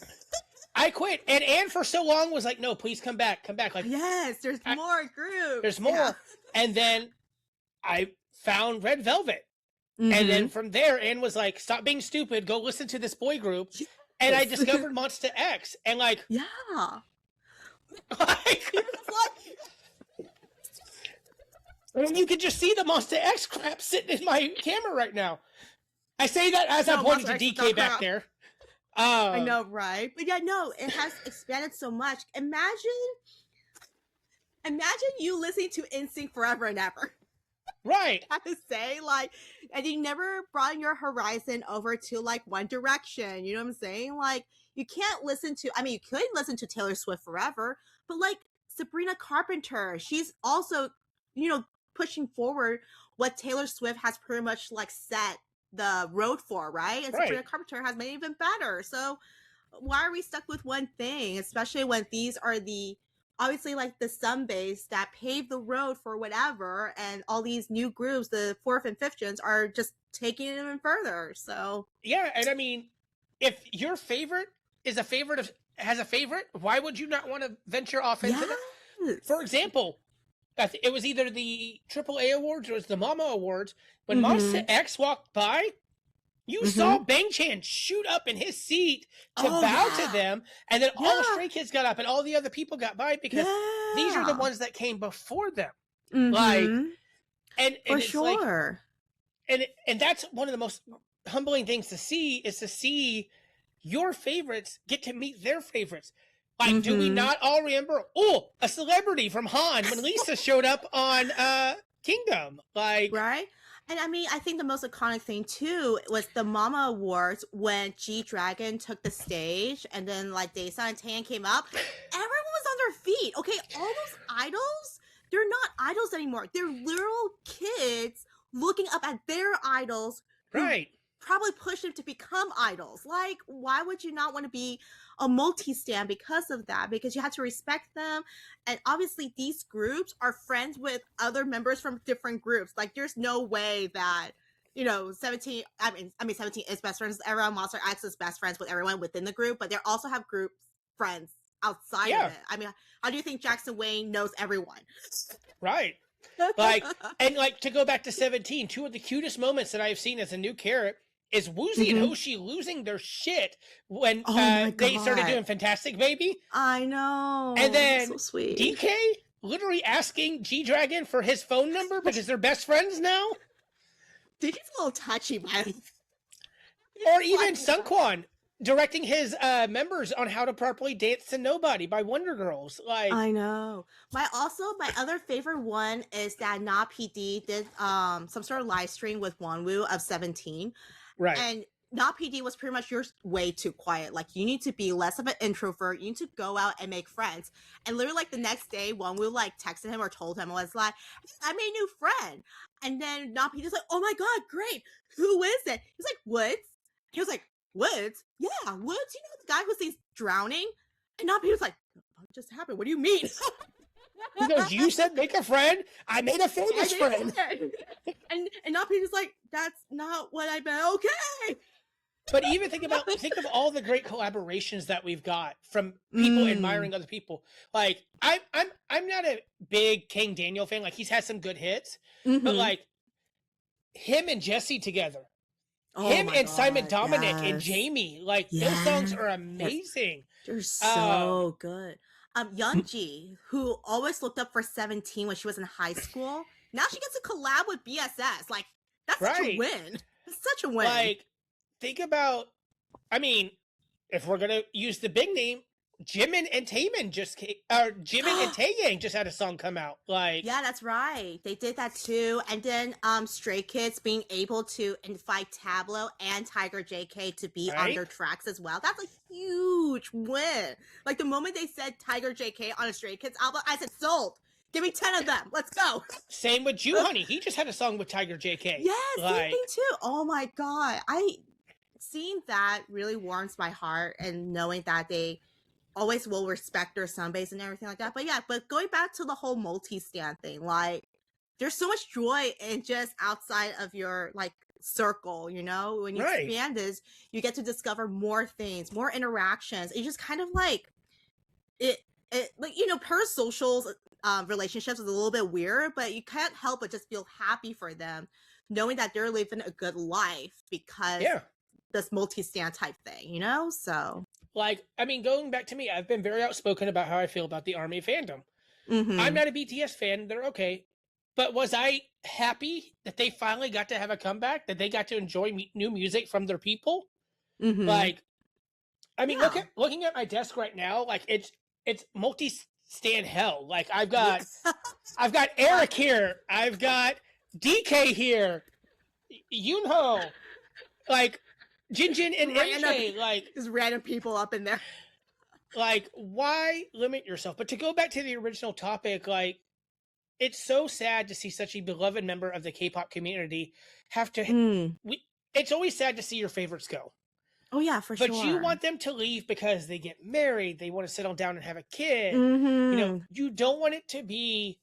I quit. And Anne for so long was like, no, please come back. Like, yes, there's more groups. There's more. Yeah. And then I found Red Velvet. And then from there, Anne was like, stop being stupid. Go listen to this boy group. Yes. And I discovered Monster X. And like, and you can just see the Monster X crap sitting in my camera right now. I say that as I'm pointing to DK back there. I know, right? But yeah, no, it has expanded so much. Imagine you listening to NSYNC forever and ever. Right. I have to say, like, and you never broaden your horizon over to like One Direction. You know what I'm saying? Like, you can't listen to, I mean, you could listen to Taylor Swift forever, but like Sabrina Carpenter, she's also, pushing forward what Taylor Swift has pretty much like set the road for, right? And Sabrina Carpenter has made it even better. So why are we stuck with one thing, especially when these are obviously like the sun base that paved the road for whatever, and all these new groups, the fourth and fifth gens, are just taking it even further. So yeah, and I mean, if your favorite is a favorite of has a favorite, why would you not want to venture off into that? For example, it was either the AAA Awards or it was the Mama Awards. When Monsta X walked by, you saw Bang Chan shoot up in his seat to bow to them, and then all the Stray Kids got up and all the other people got by because these are the ones that came before them. Like, and for it's sure. Like, and that's one of the most humbling things to see is to see your favorites get to meet their favorites. Like, do we not all remember, a celebrity from Han when Lisa showed up on Kingdom? Like, right? And I mean, I think the most iconic thing too was the Mama Awards when G-Dragon took the stage and then like Daesun and Taemin came up. Everyone was on their feet. Okay, all those idols, they're not idols anymore. They're literal kids looking up at their idols. Right. Probably push them to become idols. Like, why would you not want to be a multi-stan because of that? Because you have to respect them. And obviously these groups are friends with other members from different groups. Like, there's no way that, 17, I mean 17 is best friends with everyone. Monster X is best friends with everyone within the group, but they also have group friends outside of it. I mean, how do you think Jackson Wang knows everyone? Right. Like, and like to go back to 17, two of the cutest moments that I've seen as a new carrot is Woozy and Hoshi losing their shit when they started doing Fantastic Baby. I know. And then so sweet. DK literally asking G-Dragon for his phone number because they're best friends now. DK's a little touchy, man. Or even Sunkwon directing his members on how to properly dance to Nobody by Wonder Girls. Like, I know. My other favorite one is that Na PD did some sort of live stream with Wonwoo of 17. Right. And Na PD was pretty much, you're way too quiet. Like, you need to be less of an introvert. You need to go out and make friends. And literally, like, the next day, Wonwoo, like, texted him or told him, was like, I made a new friend. And then Na PD's like, oh my God, great. Who is it? He's like, Woods. He was like, Woods? Yeah, Woods. You know the guy who sings Drowning? And Na PD was like, what just happened? What do you mean? He goes, you said make a friend? I made a famous friend. And Na PD's like, that's not what I meant. Okay. But even think of all the great collaborations that we've got from people admiring other people. Like, I'm not a big King Daniel fan. Like, he's had some good hits, but like him and Jesse together, him and Simon Dominic and Jamie, like those songs are amazing. They're so good. Youngji, who always looked up for 17 when she was in high school, now she gets to collab with BSS. Like, that's such a win. It's such a win. Like, think about, I mean, if we're gonna use the big name, Jimin and Taemin Jimin and Taeyang just had a song come out. Like, yeah, that's right. They did that too. And then Stray Kids being able to invite Tableau and Tiger JK to be on their tracks as well. That's a huge win. Like, the moment they said Tiger JK on a Stray Kids album, I said, sold. Give me 10 of them. Let's go. Same with Ju Honey. He just had a song with Tiger JK. Yeah, same thing too. Oh my God. Seeing that really warms my heart, and knowing that they always will respect their sunbase and everything like that. But yeah, going back to the whole multi-stan thing, like, there's so much joy in just outside of your like circle, when you expand this, you get to discover more things, more interactions. It's just kind of like it like, parasocial relationships is a little bit weird, but you can't help but just feel happy for them, knowing that they're living a good life because this multi-stan type thing, so. Like, I mean, going back to me, I've been very outspoken about how I feel about the ARMY fandom. I'm not a BTS fan. They're okay. But was I happy that they finally got to have a comeback, that they got to enjoy new music from their people? Like, I mean, looking at my desk right now, like, it's multi-stan hell. Like, I've got Eric here. I've got DK here. Yoonho. Like, JinJin and MJ, like, just random people up in there. Like, why limit yourself? But to go back to the original topic, like, it's so sad to see such a beloved member of the K-pop community have to. It's always sad to see your favorites go. Oh yeah, for sure. But you want them to leave because they get married, they want to settle down and have a kid. You don't want it to be.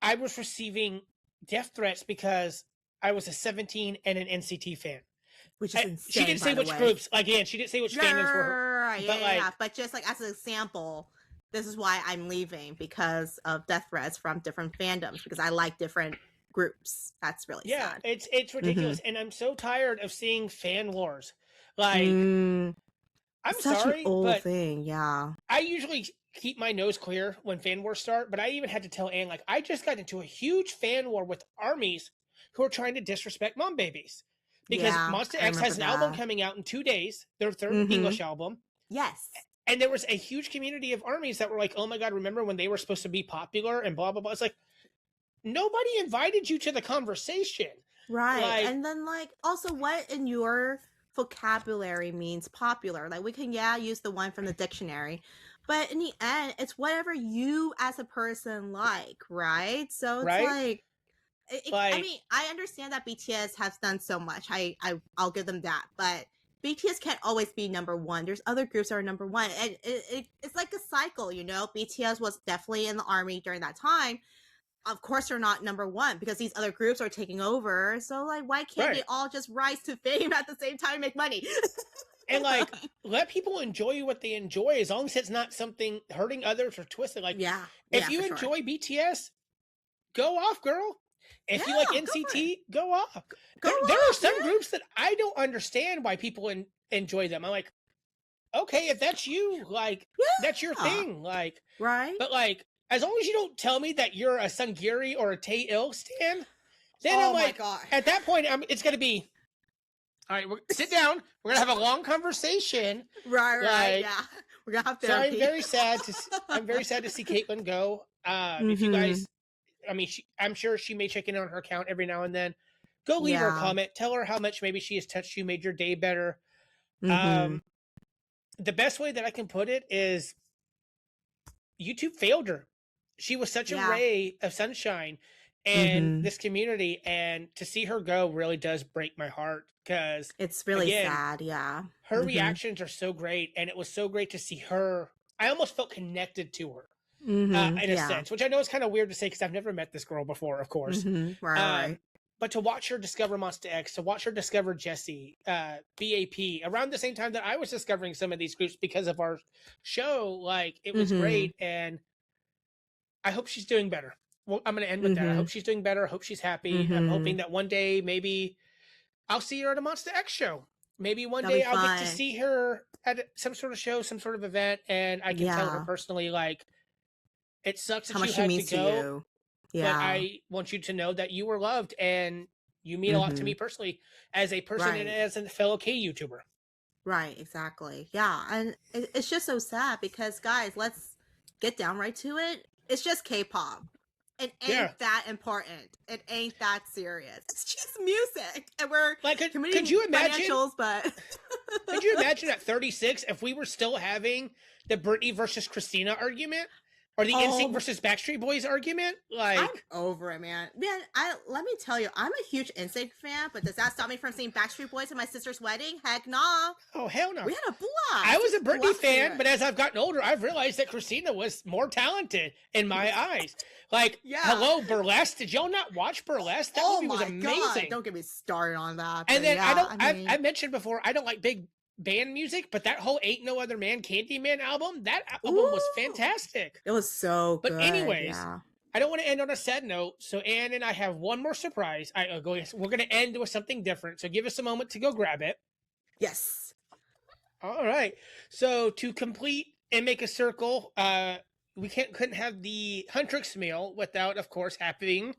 I was receiving death threats because I was a 17 and an NCT fan. Which is insane. She didn't say which groups. Again, she didn't say which fandoms were her. Sure, yeah. But just like as an example, this is why I'm leaving because of death threats from different fandoms because I like different groups. That's really sad. It's ridiculous, and I'm so tired of seeing fan wars. Like, I'm such sorry, an old but thing. Yeah, I usually keep my nose clear when fan wars start. But I even had to tell Anne, like, I just got into a huge fan war with armies who are trying to disrespect mom babies because Monster X has an album coming out in 2 days, their third English album. Yes. And there was a huge community of armies that were like, oh my God, remember when they were supposed to be popular and blah, blah, blah. It's like, nobody invited you to the conversation. Right. Like, and then, like, also what in your vocabulary means popular? Like, we can, use the one from the dictionary. But in the end, it's whatever you as a person like, right? So it's I mean, I understand that BTS has done so much. I'll give them that. But BTS can't always be number one. There's other groups that are number one. And it's like a cycle, you know? BTS was definitely in the army during that time. Of course they're not number one because these other groups are taking over. So, like, why can't they all just rise to fame at the same time and make money? And, like, let people enjoy what they enjoy as long as it's not something hurting others or twisted. Like, if you enjoy BTS, go off, girl. If you like NCT, go off. There are some groups that I don't understand why people enjoy them. I'm like, okay, if that's you, like, that's your thing. Like, but, like, as long as you don't tell me that you're a Sungiri or a Tae-il stan, then I'm like, at that point, it's going to be, all right, sit down. We're going to have a long conversation. Right, yeah. We're going to have therapy. So I'm very sad to see Caitlyn go. If you guys, I mean, I'm sure she may check in on her account every now and then. Go leave her a comment. Tell her how much maybe she has touched you, made your day better. The best way that I can put it is YouTube failed her. She was such a ray of sunshine in this community, and to see her go really does break my heart because it's really sad. Her reactions are so great, and it was so great to see her. I almost felt connected to her in a sense, which I know is kind of weird to say because I've never met this girl before, of course. But to watch her discover Monster X, to watch her discover Jessie, B.A.P, around the same time that I was discovering some of these groups because of our show, like, it was great, and I hope she's doing better. Well, I'm going to end with that. I hope she's doing better. I hope she's happy. I'm hoping that one day maybe I'll see her at a Monster X show. Maybe one day I'll get to see her at some sort of show, some sort of event, and I can tell her personally, like, it sucks that you had to go. But I want you to know that you were loved and you mean a lot to me personally as a person and as a fellow K-YouTuber. Right, exactly. Yeah, and it's just so sad because, guys, let's get down right to it. It's just K-pop. It ain't that important. It ain't that serious. It's just music. And we're like, could you imagine? But could you imagine at 36 if we were still having the Britney versus Christina argument? Or the NSYNC versus Backstreet Boys argument? Like, I'm over it, man. Let me tell you, I'm a huge NSYNC fan, but does that stop me from seeing Backstreet Boys at my sister's wedding? Heck nah. Oh, hell no. We had a blast. I was a Britney fan, but as I've gotten older, I've realized that Christina was more talented in my eyes. Like, hello, Burlesque. Did y'all not watch Burlesque? That movie was amazing. God. Don't get me started on that. And then I mentioned before, I don't like big band music, but that whole Ain't No Other Man Candyman album, that album was fantastic. It was so good. But anyways, I don't want to end on a sad note, so Anne and I have one more surprise. We're going to end with something different, so give us a moment to go grab it. Yes. All right. So to complete and make a circle, we couldn't have the Huntrix Meal without, of course, having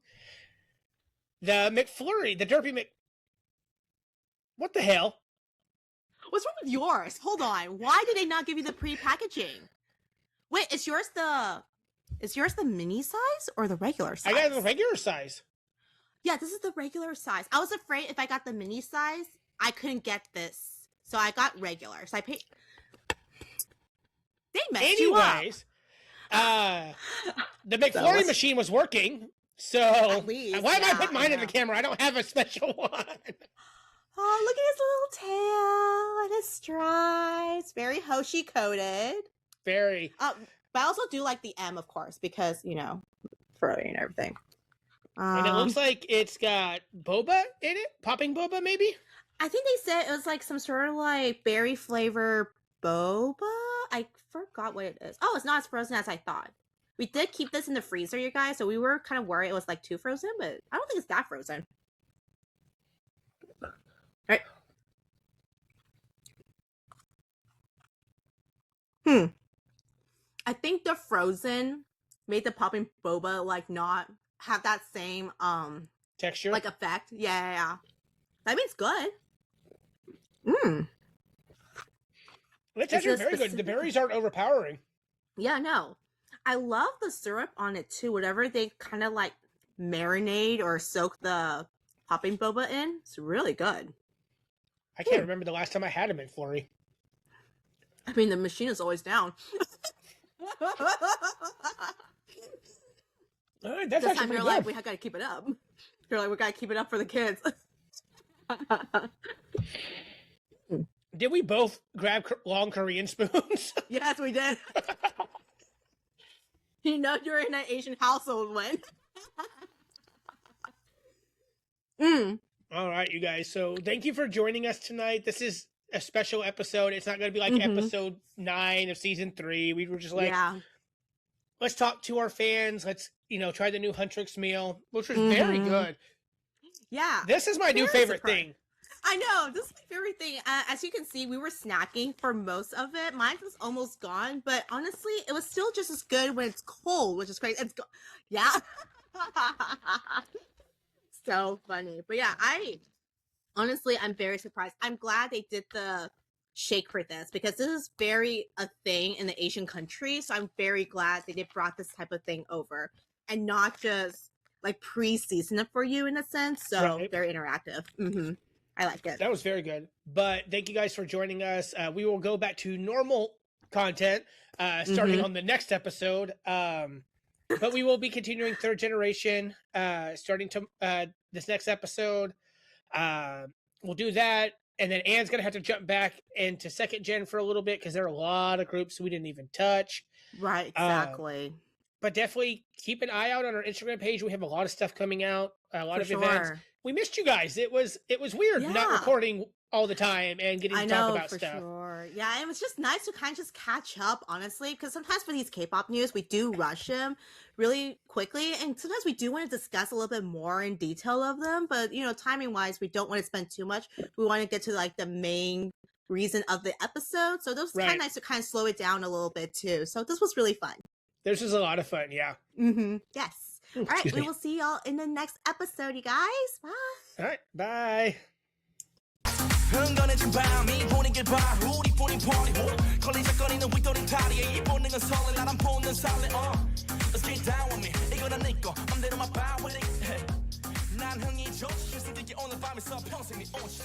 the McFlurry, the Derpy Mc... What the hell? What's wrong with yours? Hold on. Why did they not give you the pre-packaging? Wait, is yours the mini size or the regular size? I got the regular size. Yeah, this is the regular size. I was afraid if I got the mini size, I couldn't get this. So I got regular. So I paid... They messed you up. Anyways, the McFlurry machine was working. So why am I putting mine in the camera? I don't have a special one. Oh, look at his little tail and his stripes. Very Hoshi coated. Very. But I also do like the M, of course, because, you know, Furry and everything. And it looks like it's got boba in it? Popping boba, maybe? I think they said it was like some sort of like berry flavor boba. I forgot what it is. Oh, it's not as frozen as I thought. We did keep this in the freezer, you guys, so we were kind of worried it was like too frozen, but I don't think it's that frozen. All right. I think the frozen made the popping boba like not have that same texture, like effect. Yeah. That means good. It's actually very good. The berries aren't overpowering. Yeah, no. I love the syrup on it too. Whatever they kind of like marinate or soak the popping boba in, it's really good. I can't remember the last time I had a McFlurry. I mean, the machine is always down. That's this actually time pretty you're good. like, we gotta keep it up. You're like, we gotta keep it up for the kids. Did we both grab long Korean spoons? Yes, we did. You know you're in an Asian household when. All right, you guys. So thank you for joining us tonight. This is a special episode. It's not going to be like episode 9 of season 3. We were just like, let's talk to our fans. Let's, try the new Huntrix Meal, which was very good. Yeah. This is my new favorite thing. I know. This is my favorite thing. As you can see, we were snacking for most of it. Mine was almost gone, but honestly, it was still just as good when it's cold, which is crazy. Yeah. So funny. But yeah, I'm very surprised. I'm glad they did the shake for this because this is very a thing in the Asian country. So I'm very glad they brought this type of thing over and not just like pre-season it for you in a sense. So very interactive. I like it. That was very good. But thank you guys for joining us. We will go back to normal content starting on the next episode. But we will be continuing Third Generation starting to this next episode. We'll do that. And then Anne's going to have to jump back into Second Gen for a little bit because there are a lot of groups we didn't even touch. Right, exactly. But definitely keep an eye out on our Instagram page. We have a lot of stuff coming out, a lot of events. We missed you guys. It was weird not recording all the time and getting to talk about stuff. Sure. Yeah, it was just nice to kind of just catch up, honestly, because sometimes for these K-pop news, we do rush them really quickly, and sometimes we do want to discuss a little bit more in detail of them, but, timing-wise, we don't want to spend too much. We want to get to, like, the main reason of the episode, so those kind of nice to kind of slow it down a little bit, too. So this was really fun. This was a lot of fun, yeah. Yes. All right, we will see y'all in the next episode, you guys. Bye. All right, bye. 흥건해진 밤이 분위기를 봐 우리뿐인 party 걸리적거리는 윗도린 다리에 이 본능은 설레 나란 보는 설레 Let's get down with me 이거는 내꺼 맘대로만 봐 with it 난 흥이 좋지 실수들이 오늘 밤에서 평생이 오지